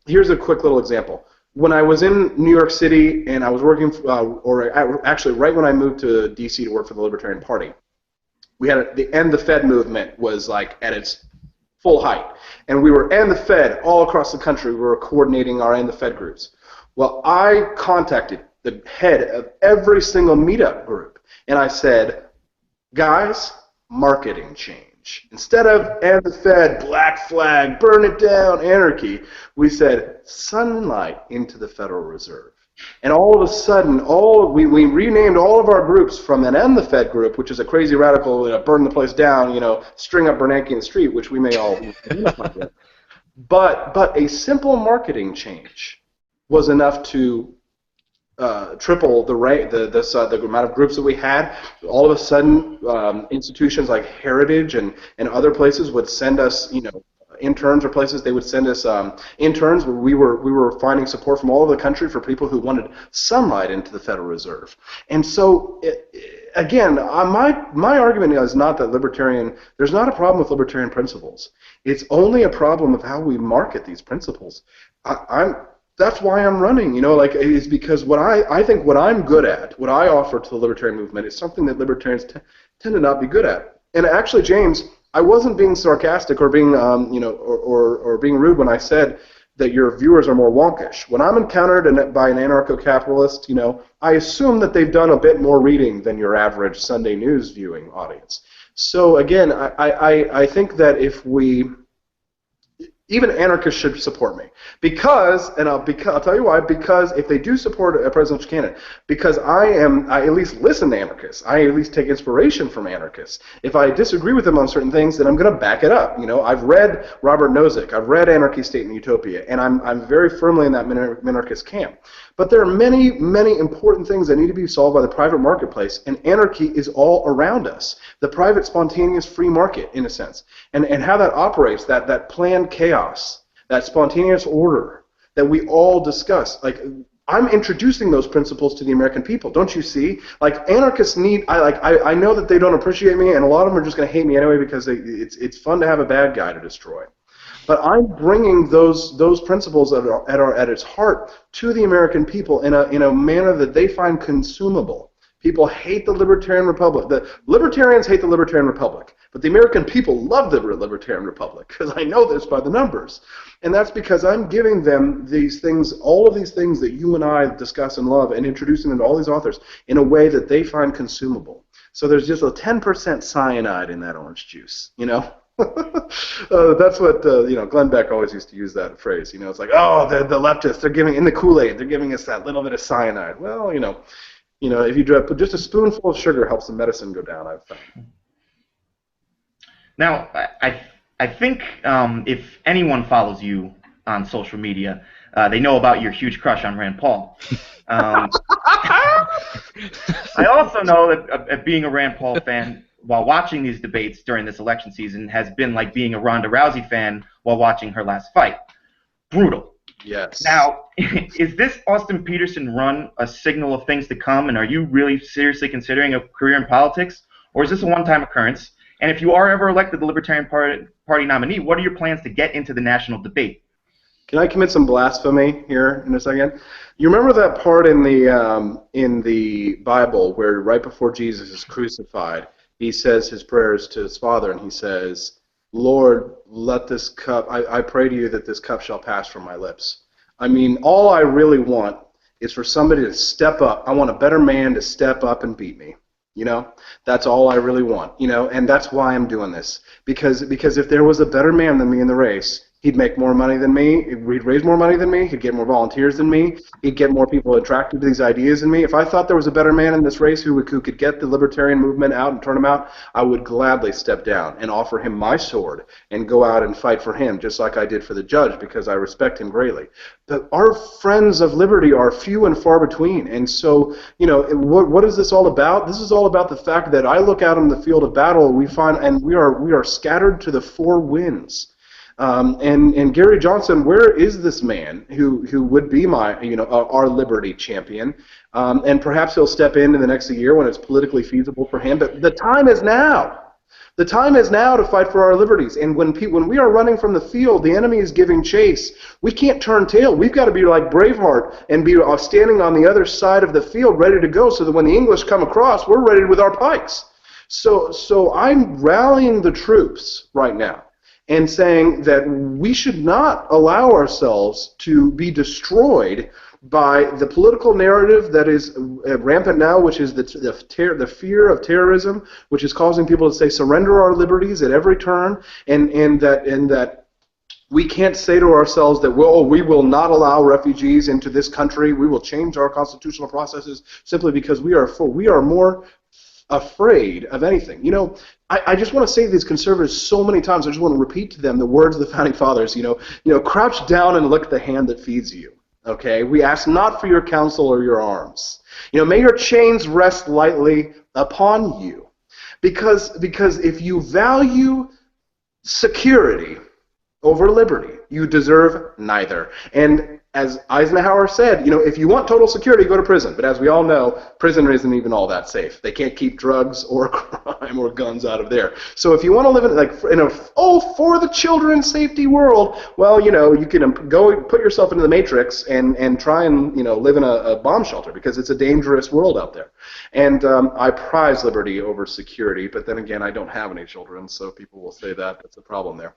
Here's a quick little example. When I was in New York City and I was working, actually right when I moved to D.C. to work for the Libertarian Party, we had the End the Fed movement was like at its full height. And we were End the Fed all across the country. We were coordinating our End the Fed groups. Well, I contacted the head of every single meetup group, and I said, guys, marketing change. Instead of End the Fed, black flag, burn it down, anarchy, we said sunlight into the Federal Reserve. And all of a sudden, we renamed all of our groups from an End the Fed group, which is a crazy radical, burn the place down, string up Bernanke in the street, which we may all but a simple marketing change was enough to triple the amount of groups that we had. All of a sudden, institutions like Heritage and other places would send us, interns, or places they would send us interns. We were finding support from all over the country for people who wanted sunlight into the Federal Reserve. And so, again, my argument is not that there's not a problem with libertarian principles. It's only a problem of how we market these principles. That's why I'm running, is because I think what I'm good at, what I offer to the libertarian movement is something that libertarians tend to not be good at. And actually, James, I wasn't being sarcastic or being, or being rude when I said that your viewers are more wonkish. When I'm encountered by an anarcho-capitalist, I assume that they've done a bit more reading than your average Sunday news viewing audience. So again, I think that even anarchists should support me because I'll tell you why. Because if they do support a presidential candidate, because I at least listen to anarchists. I at least take inspiration from anarchists. If I disagree with them on certain things, then I'm going to back it up. I've read Robert Nozick. I've read Anarchy, State, and Utopia, and I'm very firmly in that minarchist camp. But there are many, many important things that need to be solved by the private marketplace, and anarchy is all around us. The private, spontaneous, free market, in a sense, and how that operates, that planned chaos, that spontaneous order that we all discuss. Like, I'm introducing those principles to the American people. Don't you see? Like, anarchists I know that they don't appreciate me, and a lot of them are just going to hate me anyway because it's fun to have a bad guy to destroy. But I'm bringing those principles at its heart to the American people in a manner that they find consumable. People hate the Libertarian Republic. The Libertarians hate the Libertarian Republic, but the American people love the Libertarian Republic, because I know this by the numbers. And that's because I'm giving them these things, all of these things that you and I discuss and love, and introducing them to all these authors in a way that they find consumable. So there's just a 10% cyanide in that orange juice, That's what Glenn Beck always used to use that phrase. It's like, oh, the leftists, they're giving in the Kool-Aid, they're giving us that little bit of cyanide. Well, if you put just a spoonful of sugar helps the medicine go down, I've found. Now, I think if anyone follows you on social media, they know about your huge crush on Rand Paul. I also know that being a Rand Paul fan while watching these debates during this election season has been like being a Ronda Rousey fan while watching her last fight. Brutal. Yes. Now, is this Austin Petersen run a signal of things to come, and are you really seriously considering a career in politics, or is this a one-time occurrence? And if you are ever elected the Libertarian Party nominee, what are your plans to get into the national debate? Can I commit some blasphemy here in a second? You remember that part in the Bible where right before Jesus is crucified, he says his prayers to his Father, and he says, Lord, let this cup, I pray to you that this cup shall pass from my lips. I mean, all I really want is for somebody to step up. I want a better man to step up and beat me. You know, that's all I really want. You know, and that's why I'm doing this. Because if there was a better man than me in the race, he'd make more money than me. He'd raise more money than me. He'd get more volunteers than me. He'd get more people attracted to these ideas than me. If I thought there was a better man in this race who could get the libertarian movement out and turn him out, I would gladly step down and offer him my sword and go out and fight for him, just like I did for the judge, because I respect him greatly. But our friends of liberty are few and far between. And so, you know, what is this all about? This is all about the fact that I look out on the field of battle, we find, and we are scattered to the four winds. And Gary Johnson, where is this man who would be my, you know, our liberty champion? And perhaps he'll step in the next year when it's politically feasible for him. But the time is now. The time is now to fight for our liberties. And when we are running from the field, the enemy is giving chase. We can't turn tail. We've got to be like Braveheart and be standing on the other side of the field, ready to go, so that when the English come across, we're ready with our pikes. So I'm rallying the troops right now and saying that we should not allow ourselves to be destroyed by the political narrative that is rampant now, which is the fear of terrorism, which is causing people to say surrender our liberties at every turn, and that we can't say to ourselves that we will not allow refugees into this country. We will change our constitutional processes simply because we are more afraid of anything. You know, I just want to say to these conservatives so many times, I just want to repeat to them the words of the Founding Fathers, you know, crouch down and lick the hand that feeds you. Okay? We ask not for your counsel or your arms. You know, may your chains rest lightly upon you. Because if you value security over liberty, you deserve neither. And as Eisenhower said, you know, if you want total security, go to prison. But as we all know, prison isn't even all that safe. They can't keep drugs or crime or guns out of there. So if you want to live in a for the children's safety world, well, you know, you can go put yourself into the matrix and try and, you know, live in a bomb shelter, because it's a dangerous world out there. And I prize liberty over security, but then again, I don't have any children, so people will say that's a problem there.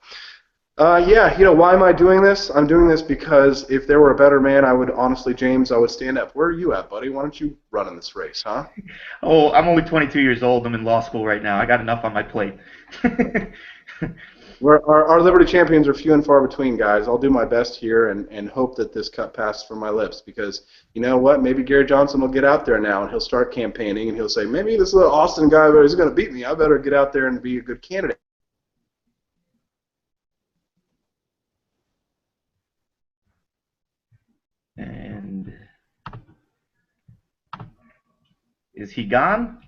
Yeah, you know, why am I doing this? I'm doing this because if there were a better man, I would honestly, James, I would stand up. Where are you at, buddy? Why don't you run in this race, huh? Oh, I'm only 22 years old. I'm in law school right now. I got enough on my plate. Our liberty champions are few and far between, guys. I'll do my best here and hope that this cut passes from my lips, because you know what? Maybe Gary Johnson will get out there now and he'll start campaigning and he'll say, maybe this little Austin guy is going to beat me. I better get out there and be a good candidate. And is he gone?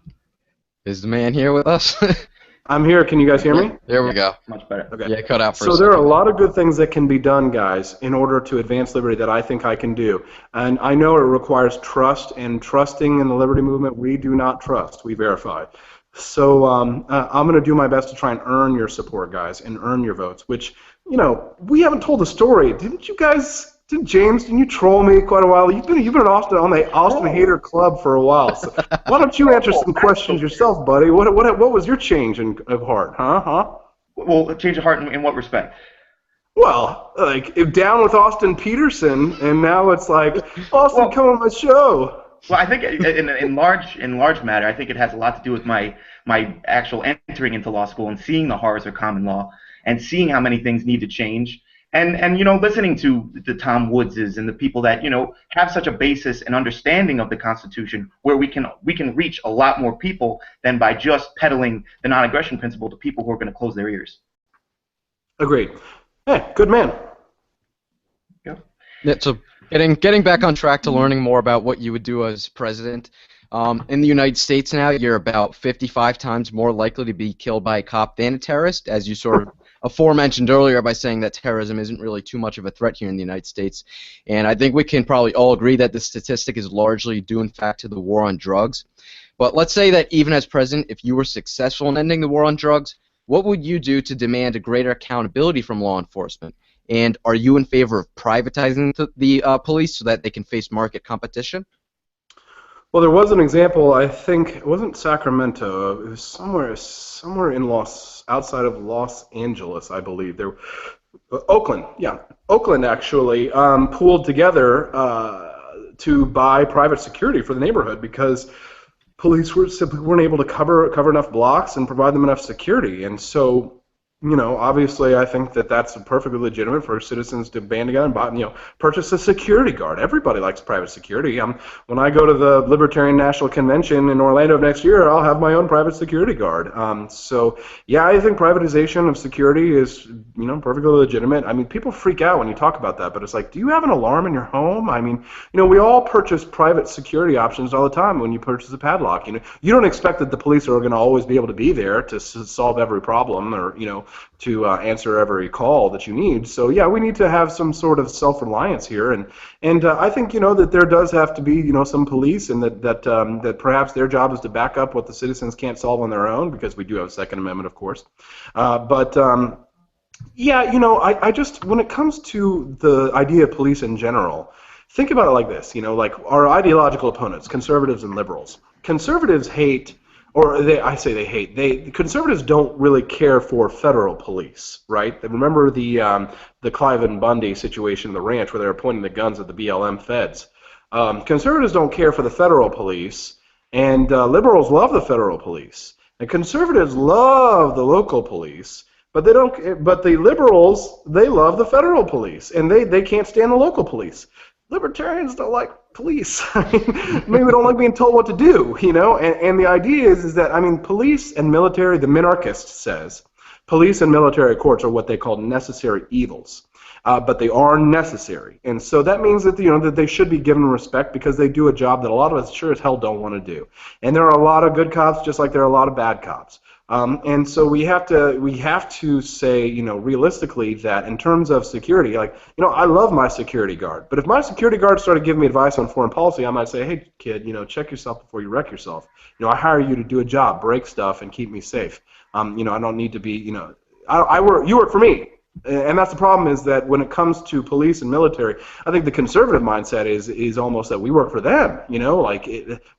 Is the man here with us? I'm here. Can you guys hear me? There we go. Much better. Okay. Yeah, cut out for a So second. there are a lot of good things that can be done, guys, in order to advance liberty that I think I can do. And I know it requires trust, and trusting in the liberty movement, we do not trust. We verify. So I'm going to do my best to try and earn your support, guys, and earn your votes, which, you know, we haven't told the story. Didn't you guys... James, didn't you troll me quite a while? You've been on the Austin Hater Club for a while. So why don't you answer some questions yourself, buddy? What was your change of heart, huh? Well, change of heart in what respect? Well, like down with Austin Petersen, and now it's like Austin, come on my show. Well, I think in large matter, I think it has a lot to do with my actual entering into law school and seeing the horrors of common law and seeing how many things need to change. And you know, listening to the Tom Woodses and the people that, you know, have such a basis and understanding of the Constitution, where we can reach a lot more people than by just peddling the non-aggression principle to people who are going to close their ears. Agreed. Hey, good man. Yeah, so getting back on track to learning more about what you would do as president. In the United States now, you're about 55 times more likely to be killed by a cop than a terrorist, as you sort of aforementioned earlier by saying that terrorism isn't really too much of a threat here in the United States. And I think we can probably all agree that the statistic is largely due, in fact, to the war on drugs. But let's say that even as president, if you were successful in ending the war on drugs, what would you do to demand a greater accountability from law enforcement? And are you in favor of privatizing the police so that they can face market competition? Well, there was an example. I think it wasn't Sacramento. It was somewhere in outside of Los Angeles, I believe. There, Oakland. Yeah, Oakland actually pooled together to buy private security for the neighborhood, because police simply weren't able to cover enough blocks and provide them enough security. And so, obviously, I think that that's perfectly legitimate for citizens to band together and purchase a security guard. Everybody likes private security. When I go to the Libertarian National Convention in Orlando next year, I'll have my own private security guard. So, yeah, I think privatization of security is, perfectly legitimate. I mean, people freak out when you talk about that, but it's like, do you have an alarm in your home? I mean, we all purchase private security options all the time when you purchase a padlock. You don't expect that the police are going to always be able to be there to solve every problem or, to answer every call that you need. So yeah, we need to have some sort of self-reliance here, and I think that there does have to be some police, and that perhaps their job is to back up what the citizens can't solve on their own, because we do have a Second Amendment, of course. Yeah, I just, when it comes to the idea of police in general, think about it like this. Like our ideological opponents, conservatives and liberals. Conservatives hate. Conservatives don't really care for federal police, right? Remember the Clive Bundy situation, the ranch, where they were pointing the guns at the BLM feds. Conservatives don't care for the federal police, and liberals love the federal police. And conservatives love the local police, but they don't. But the liberals, they love the federal police, and they can't stand the local police. Libertarians don't like police. Maybe we don't like being told what to do, And the idea is that, police and military, the minarchist says, police and military courts are what they call necessary evils. But they are necessary. And so that means that, that they should be given respect, because they do a job that a lot of us sure as hell don't want to do. And there are a lot of good cops, just like there are a lot of bad cops. And so we have to say, realistically, that in terms of security, I love my security guard, but if my security guard started giving me advice on foreign policy, I might say, hey, kid, check yourself before you wreck yourself. I hire you to do a job, break stuff, and keep me safe. I don't need to be, you work for me. And that's the problem, is that when it comes to police and military, I think the conservative mindset is almost that we work for them,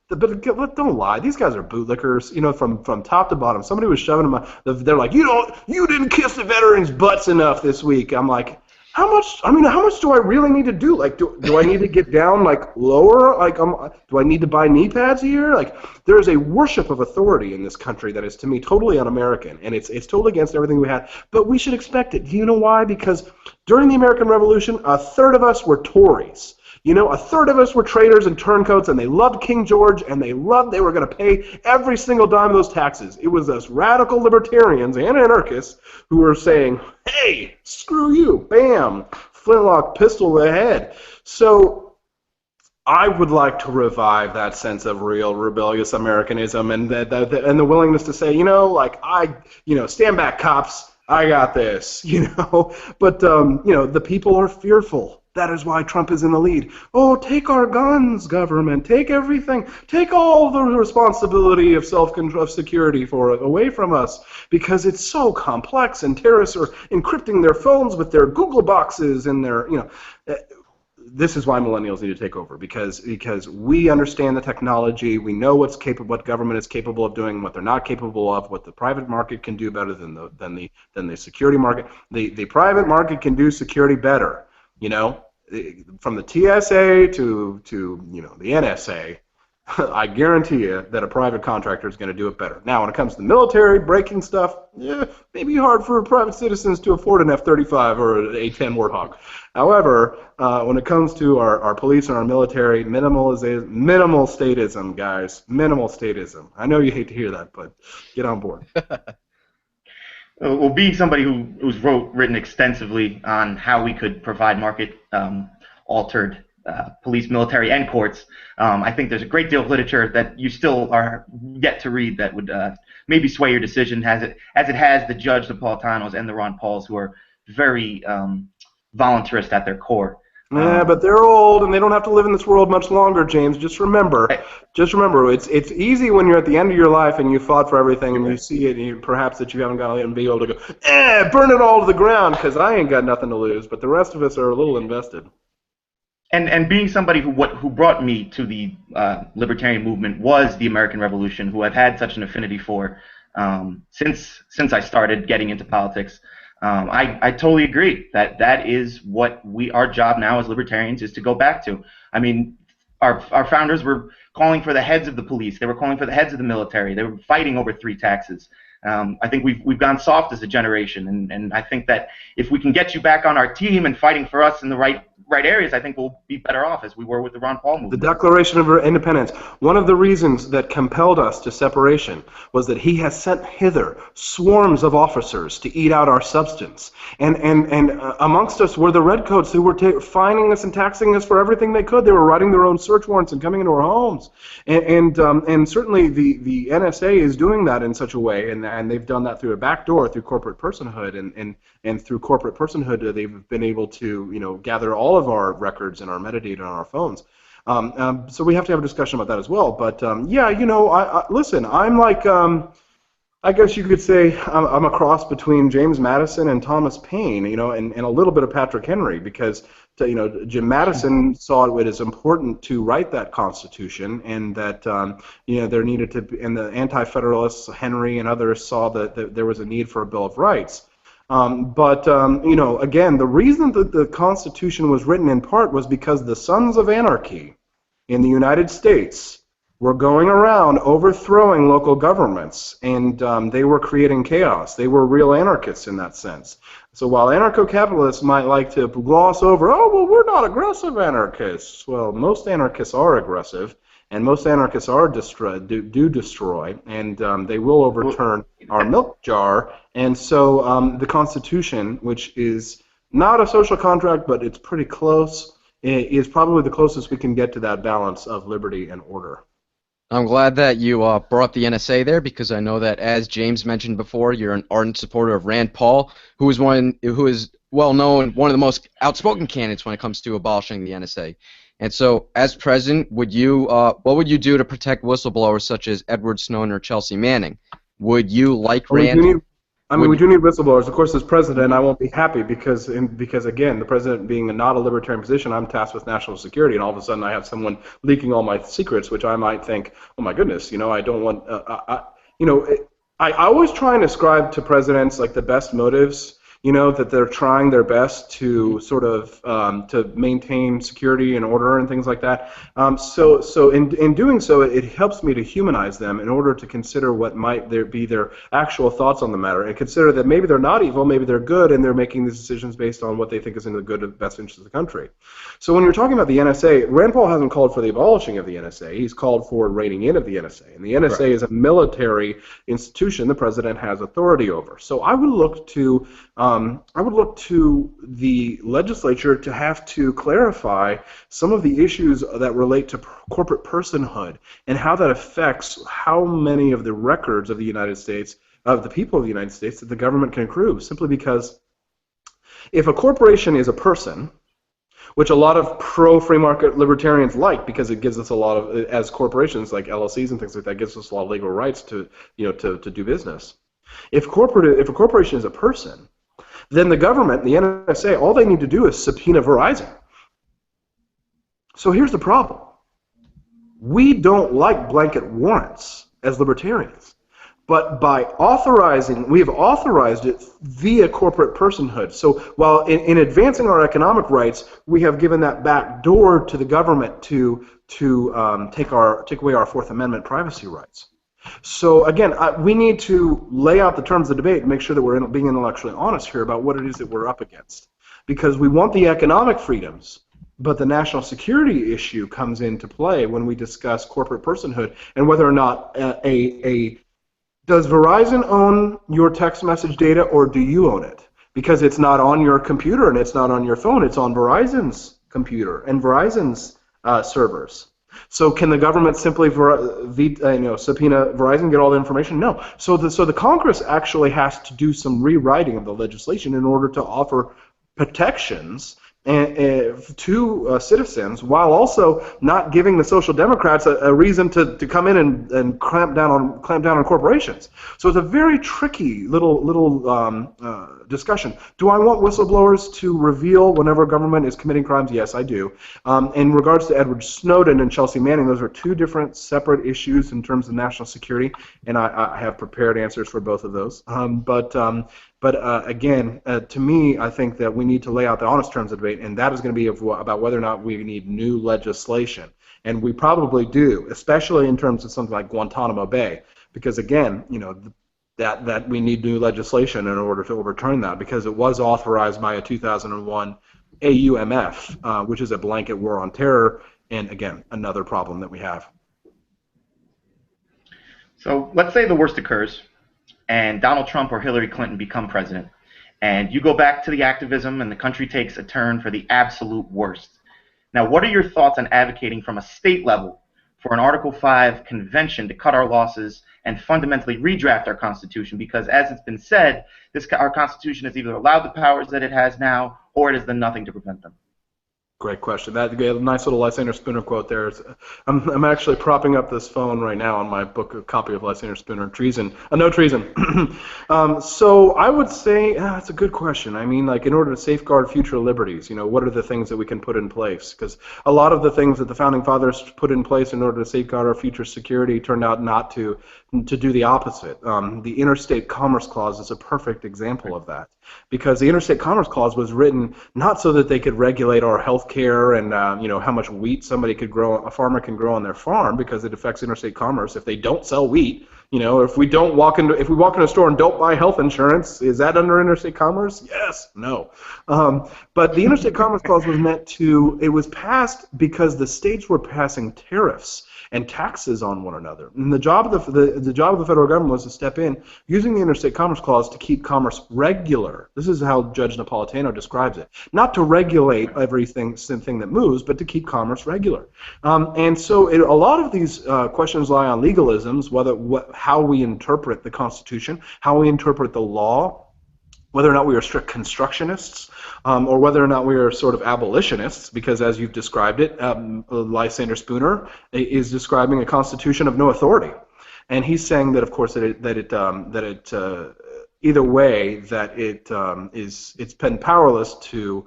but don't lie. These guys are bootlickers, from top to bottom. Somebody was shoving them. They're like, you didn't kiss the veterans' butts enough this week. I'm like, how much do I really need to do? Like, do I need to get down, lower? Do I need to buy knee pads here? There is a worship of authority in this country that is, to me, totally un-American, and it's totally against everything we had. But we should expect it. Do you know why? Because during the American Revolution, a third of us were Tories. A third of us were traitors and turncoats, and they loved King George, and they were going to pay every single dime of those taxes. It was us radical libertarians and anarchists who were saying, hey, screw you, bam, flintlock pistol to the head. So I would like to revive that sense of real rebellious Americanism, and the willingness to say, stand back, cops, I got this, But, the people are fearful. That is why Trump is in the lead. Oh, take our guns, government. Take everything. Take all the responsibility of self-control, of security away from us, because it's so complex, and terrorists are encrypting their phones with their Google boxes and their, This is why millennials need to take over, because we understand the technology. We know what government is capable of doing, what they're not capable of, what the private market can do better than the security market. The private market can do security better. From the TSA to the NSA, I guarantee you that a private contractor is going to do it better. Now, when it comes to military breaking stuff, maybe hard for private citizens to afford an F-35 or an A-10 Warthog. However, when it comes to our police and our military, minimal statism, guys, minimal statism. I know you hate to hear that, but get on board. Well, being somebody who's written extensively on how we could provide market-altered police, military, and courts, I think there's a great deal of literature that you still are yet to read that would maybe sway your decision, as it has the Judge Napolitanos and the Ron Pauls, who are very voluntarist at their core. Yeah, but they're old, and they don't have to live in this world much longer, James. Just remember, it's easy when you're at the end of your life and you fought for everything, and you see it, and perhaps that you haven't got to be able to go, burn it all to the ground, because I ain't got nothing to lose. But the rest of us are a little invested. And being somebody who brought me to the libertarian movement was the American Revolution, who I've had such an affinity for since I started getting into politics. I totally agree that is what our job now as libertarians is to go back to. I mean, our founders were calling for the heads of the police. They were calling for the heads of the military. They were fighting over 3 taxes. I think we've gone soft as a generation, and I think that if we can get you back on our team and fighting for us in the right areas, I think we'll be better off as we were with the Ron Paul movement. The Declaration of Independence, one of the reasons that compelled us to separation was that he has sent hither swarms of officers to eat out our substance. And amongst us were the redcoats who were fining us and taxing us for everything they could. They were writing their own search warrants and coming into our homes. And certainly the NSA is doing that in such a way, and they've done that through a back door, through corporate personhood, and through corporate personhood they've been able to gather all of our records and our metadata on our phones. So we have to have a discussion about that as well. But yeah, listen, I'm like, I guess you could say I'm a cross between James Madison and Thomas Paine, and a little bit of Patrick Henry, because Jim Madison saw it as important to write that Constitution, and that there needed to be, and the Anti-Federalists, Henry and others, saw that there was a need for a Bill of Rights. Again, the reason that the Constitution was written in part was because the sons of anarchy in the United States were going around overthrowing local governments, and they were creating chaos. They were real anarchists in that sense. So while anarcho-capitalists might like to gloss over, oh, well, we're not aggressive anarchists. Well, most anarchists are aggressive, and most anarchists are do destroy, and they will overturn our milk jar. And so the Constitution, which is not a social contract, but it's pretty close, is probably the closest we can get to that balance of liberty and order. I'm glad that you brought up the NSA there, because I know that, as James mentioned before, you're an ardent supporter of Rand Paul, who is well known, one of the most outspoken candidates when it comes to abolishing the NSA. And so, as president, what would you do to protect whistleblowers such as Edward Snowden or Chelsea Manning? Would you like Rand? We do need whistleblowers. Of course, as president, I won't be happy because again, the president being not a libertarian position, I'm tasked with national security, and all of a sudden I have someone leaking all my secrets, which I might think, oh my goodness, I don't want. I always try and ascribe to presidents like the best motives. That they're trying their best to sort of to maintain security and order and things like that. So in doing so, it helps me to humanize them in order to consider what might be their actual thoughts on the matter, and consider that maybe they're not evil, maybe they're good, and they're making these decisions based on what they think is in the good and best interest of the country. So when you're talking about the NSA, Rand Paul hasn't called for the abolishing of the NSA. He's called for reining in of the NSA, and the NSA is a military institution the president has authority over. So I would look to the legislature to have to clarify some of the issues that relate to corporate personhood and how that affects how many of the records of the United States, of the people of the United States, that the government can accrue. Simply because if a corporation is a person, which a lot of pro-free market libertarians like, because it gives us a lot of, as corporations like LLCs and things like that, gives us a lot of legal rights to do business. If a corporation is a person, then the government, the NSA, all they need to do is subpoena Verizon. So here's the problem. We don't like blanket warrants as libertarians. But by we have authorized it via corporate personhood. So while in advancing our economic rights, we have given that back door to the government to take away our Fourth Amendment privacy rights. So again, we need to lay out the terms of debate and make sure that we're being intellectually honest here about what it is that we're up against. Because we want the economic freedoms, but the national security issue comes into play when we discuss corporate personhood and whether or not does Verizon own your text message data, or do you own it? Because it's not on your computer and it's not on your phone, it's on Verizon's computer and Verizon's servers. So can the government simply subpoena Verizon, get all the information? No. So the Congress actually has to do some rewriting of the legislation in order to offer protections to citizens, while also not giving the Social Democrats a reason to come in and clamp down on corporations. So it's a very tricky little discussion. Do I want whistleblowers to reveal whenever government is committing crimes? Yes, I do. In regards to Edward Snowden and Chelsea Manning, those are two different separate issues in terms of national security, and I have prepared answers for both of those. But again, to me, I think that we need to lay out the honest terms of debate, and that is going to be about whether or not we need new legislation. And we probably do, especially in terms of something like Guantanamo Bay, because again, that we need new legislation in order to overturn that, because it was authorized by a 2001 AUMF, which is a blanket war on terror, and again, another problem that we have. So let's say the worst occurs, and Donald Trump or Hillary Clinton become president, and you go back to the activism, and the country takes a turn for the absolute worst. Now, what are your thoughts on advocating from a state level for an Article 5 convention to cut our losses and fundamentally redraft our Constitution? Because as it's been said, our Constitution has either allowed the powers that it has now, or it has done nothing to prevent them. Great question. That a nice little Lysander Spooner quote there. I'm actually propping up this phone right now on my book, a copy of Lysander Spooner, Treason. No Treason. So I would say that's a good question. I mean, like, in order to safeguard future liberties, what are the things that we can put in place? Because a lot of the things that the Founding Fathers put in place in order to safeguard our future security turned out not to do the opposite. The Interstate Commerce Clause is a perfect example of that, because the Interstate Commerce Clause was written not so that they could regulate our health care and how much wheat a farmer can grow on their farm, because it affects interstate commerce. If they don't sell wheat, if we walk into a store and don't buy health insurance, is that under interstate commerce? Yes, no. But the Interstate Commerce Clause was passed because the states were passing tariffs and taxes on one another. And the job of the job of the federal government was to step in using the Interstate Commerce Clause to keep commerce regular. This is how Judge Napolitano describes it. Not to regulate everything that moves, but to keep commerce regular. And so a lot of these questions lie on legalisms, how we interpret the Constitution, how we interpret the law, whether or not we are strict constructionists, or whether or not we are sort of abolitionists, because as you've described it, Lysander Spooner is describing a constitution of no authority, and he's saying that, of course, either way, that it's been powerless to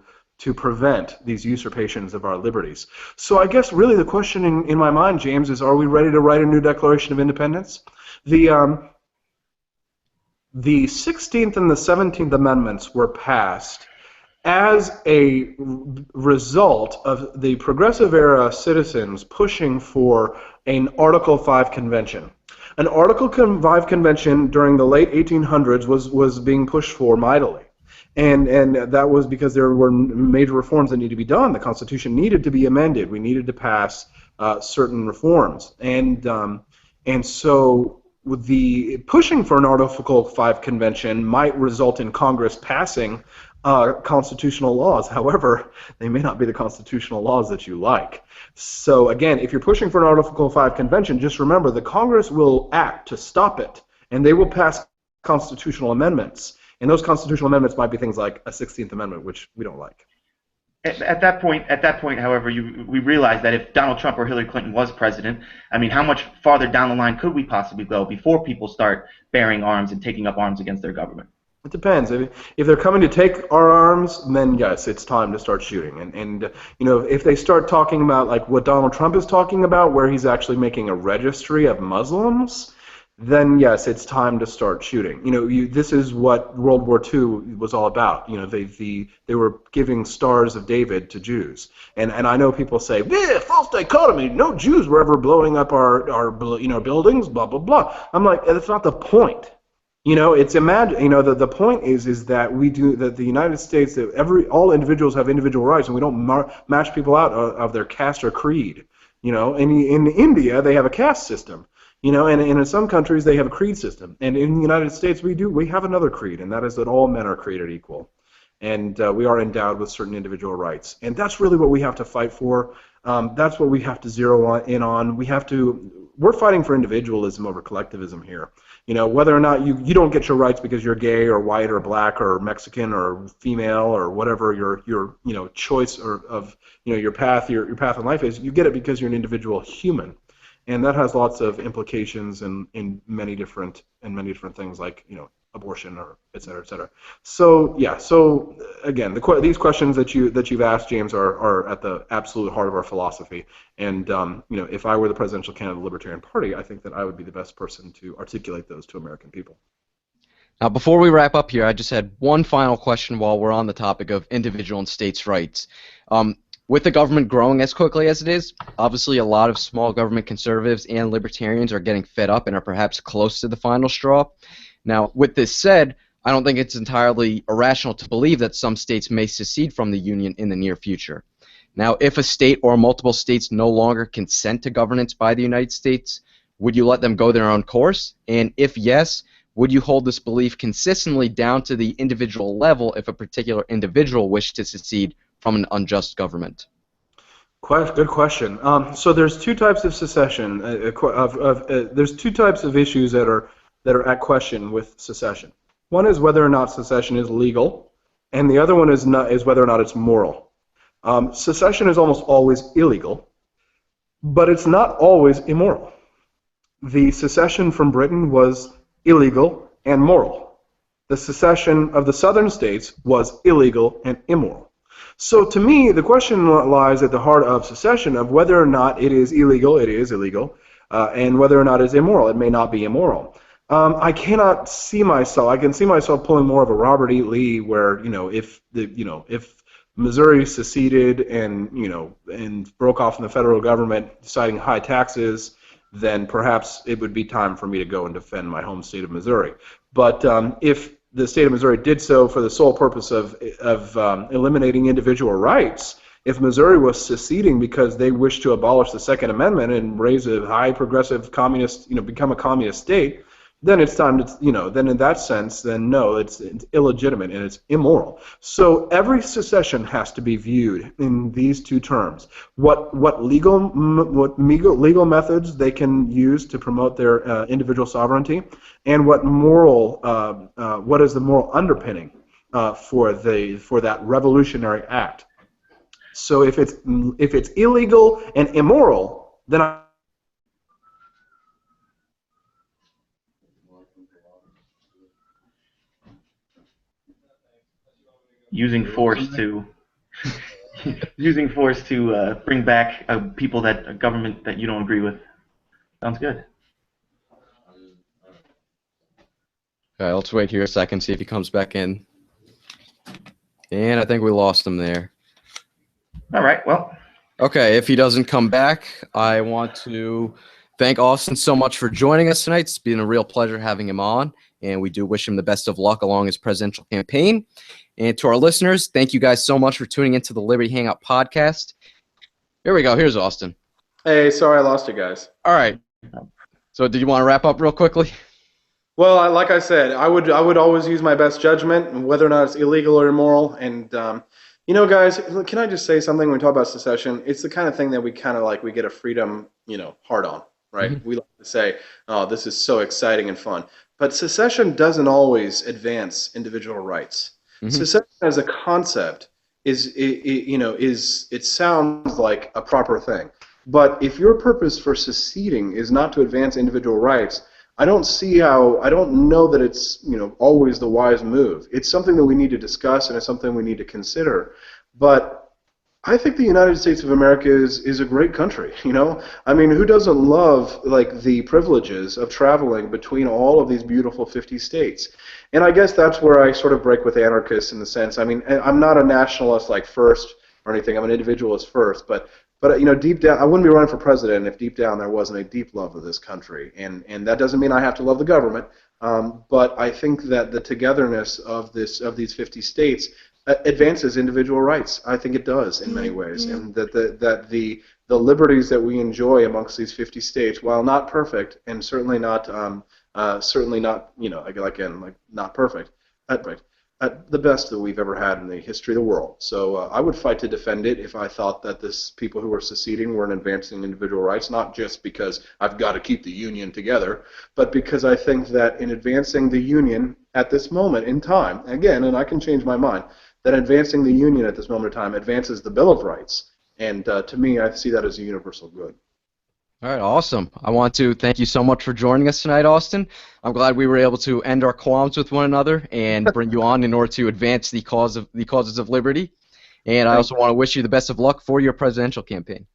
prevent these usurpations of our liberties. So I guess really the question in my mind, James, is: are we ready to write a new Declaration of Independence? The 16th and the 17th Amendments were passed as a result of the Progressive Era citizens pushing for an Article 5 convention. An Article 5 convention during the late 1800s was being pushed for mightily. And that was because there were major reforms that needed to be done. The Constitution needed to be amended. We needed to pass certain reforms. And so the pushing for an Article 5 convention might result in Congress passing constitutional laws. However, they may not be the constitutional laws that you like. So again, if you're pushing for an Article 5 convention, just remember the Congress will act to stop it, and they will pass constitutional amendments. And those constitutional amendments might be things like a 16th Amendment, which we don't like. At that point, however, we realize that if Donald Trump or Hillary Clinton was president, I mean, how much farther down the line could we possibly go before people start bearing arms and taking up arms against their government? It depends. If they're coming to take our arms, then yes, it's time to start shooting. And if they start talking about like what Donald Trump is talking about, where he's actually making a registry of Muslims, then yes, it's time to start shooting. This is what World War II was all about. They were giving stars of David to Jews, and I know people say, false dichotomy. No Jews were ever blowing up our buildings. Blah blah blah. I'm like, that's not the point. The point is that the United States, that all individuals have individual rights, and we don't match people out of their caste or creed. In India they have a caste system. And in some countries they have a creed system, and in the United States we have another creed, and that is that all men are created equal, and we are endowed with certain individual rights, and that's really what we have to fight for. That's what we have to zero in on. We're fighting for individualism over collectivism here. Whether or not you don't get your rights because you're gay or white or black or Mexican or female or whatever your choice of your path in life is, you get it because you're an individual human. And that has lots of implications in many different things, like abortion or et cetera, et cetera. So yeah. So again, these questions that you've asked, James, are at the absolute heart of our philosophy. And if I were the presidential candidate of the Libertarian Party, I think that I would be the best person to articulate those to American people. Now, before we wrap up here, I just had one final question while we're on the topic of individual and states' rights. with the government growing as quickly as it is, obviously a lot of small government conservatives and libertarians are getting fed up and are perhaps close to the final straw. Now, with this said, I don't think it's entirely irrational to believe that some states may secede from the Union in the near future. Now, if a state or multiple states no longer consent to governance by the United States, would you let them go their own course? And if yes, would you hold this belief consistently down to the individual level if a particular individual wished to secede from an unjust government? Good question. So there's two types of secession. There's two types of issues that are at question with secession. One is whether or not secession is legal, and the other one is whether or not it's moral. Secession is almost always illegal, but it's not always immoral. The secession from Britain was illegal and moral. The secession of the southern states was illegal and immoral. So to me, the question lies at the heart of secession of whether or not it is illegal, and whether or not it's immoral. It may not be immoral. I cannot see myself. I can see myself pulling more of a Robert E. Lee, where if Missouri seceded and broke off from the federal government, deciding high taxes, then perhaps it would be time for me to go and defend my home state of Missouri. But if the state of Missouri did so for the sole purpose of eliminating individual rights, if Missouri was seceding because they wished to abolish the Second Amendment and raise a high progressive communist, become a communist state, then it's time to, then in that sense, then no, it's illegitimate and it's immoral. So every secession has to be viewed in these two terms: what legal methods they can use to promote their individual sovereignty, and what is the moral underpinning for that revolutionary act. So if it's illegal and immoral, then using force to bring back a government that you don't agree with. Sounds good. Okay, let's wait here a second, see if he comes back in. And I think we lost him there. All right, well. Okay, if he doesn't come back, I want to thank Austin so much for joining us tonight. It's been a real pleasure having him on, and we do wish him the best of luck along his presidential campaign. And to our listeners, thank you guys so much for tuning into the Liberty Hangout podcast. Here we go. Here's Austin. Hey, sorry I lost you guys. All right. So did you want to wrap up real quickly? Well, like I said, I would always use my best judgment, whether or not it's illegal or immoral. And guys, can I just say something when we talk about secession? It's the kind of thing that we kind of we get a freedom, hard on, right? Mm-hmm. We like to say, oh, this is so exciting and fun. But secession doesn't always advance individual rights. Mm-hmm. Secession as a concept it sounds like a proper thing. But if your purpose for seceding is not to advance individual rights, I don't know that it's always the wise move. It's something that we need to discuss, and it's something we need to consider. But I think the United States of America is a great country. I mean, who doesn't love the privileges of traveling between all of these beautiful 50 states? And I guess that's where I sort of break with anarchists in the sense. I mean, I'm not a nationalist first or anything. I'm an individualist first, but deep down, I wouldn't be running for president if deep down there wasn't a deep love of this country. And that doesn't mean I have to love the government, but I think that the togetherness of these 50 states advances individual rights. I think it does in many ways, and that the liberties that we enjoy amongst these 50 states, while not perfect, and certainly not not perfect, at the best that we've ever had in the history of the world. So I would fight to defend it if I thought that people who are seceding weren't advancing individual rights, not just because I've got to keep the Union together, but because I think that in advancing the Union at this moment in time, again, and I can change my mind, that advancing the Union at this moment in time advances the Bill of Rights. And to me, I see that as a universal good. All right, awesome. I want to thank you so much for joining us tonight, Austin. I'm glad we were able to end our qualms with one another and bring you on in order to advance the causes of liberty. And I also want to wish you the best of luck for your presidential campaign.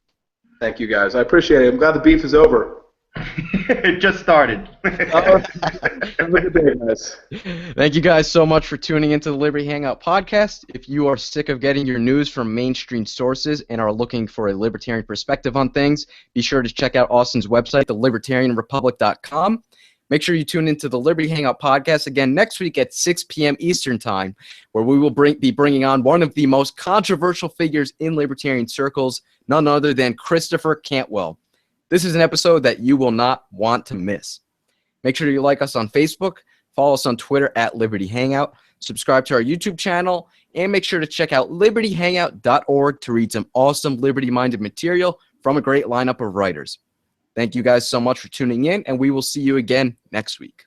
Thank you, guys. I appreciate it. I'm glad the beef is over. It just started. Have a good day, guys. Thank you guys so much for tuning into the Liberty Hangout podcast. If you are sick of getting your news from mainstream sources and are looking for a libertarian perspective on things, be sure to check out Austin's website, thelibertarianrepublic.com. Make sure you tune into the Liberty Hangout podcast again next week at 6 p.m. Eastern Time, where we will be bringing on one of the most controversial figures in libertarian circles, none other than Christopher Cantwell. This is an episode that you will not want to miss. Make sure you like us on Facebook, follow us on Twitter at Liberty Hangout, subscribe to our YouTube channel, and make sure to check out libertyhangout.org to read some awesome liberty-minded material from a great lineup of writers. Thank you guys so much for tuning in, and we will see you again next week.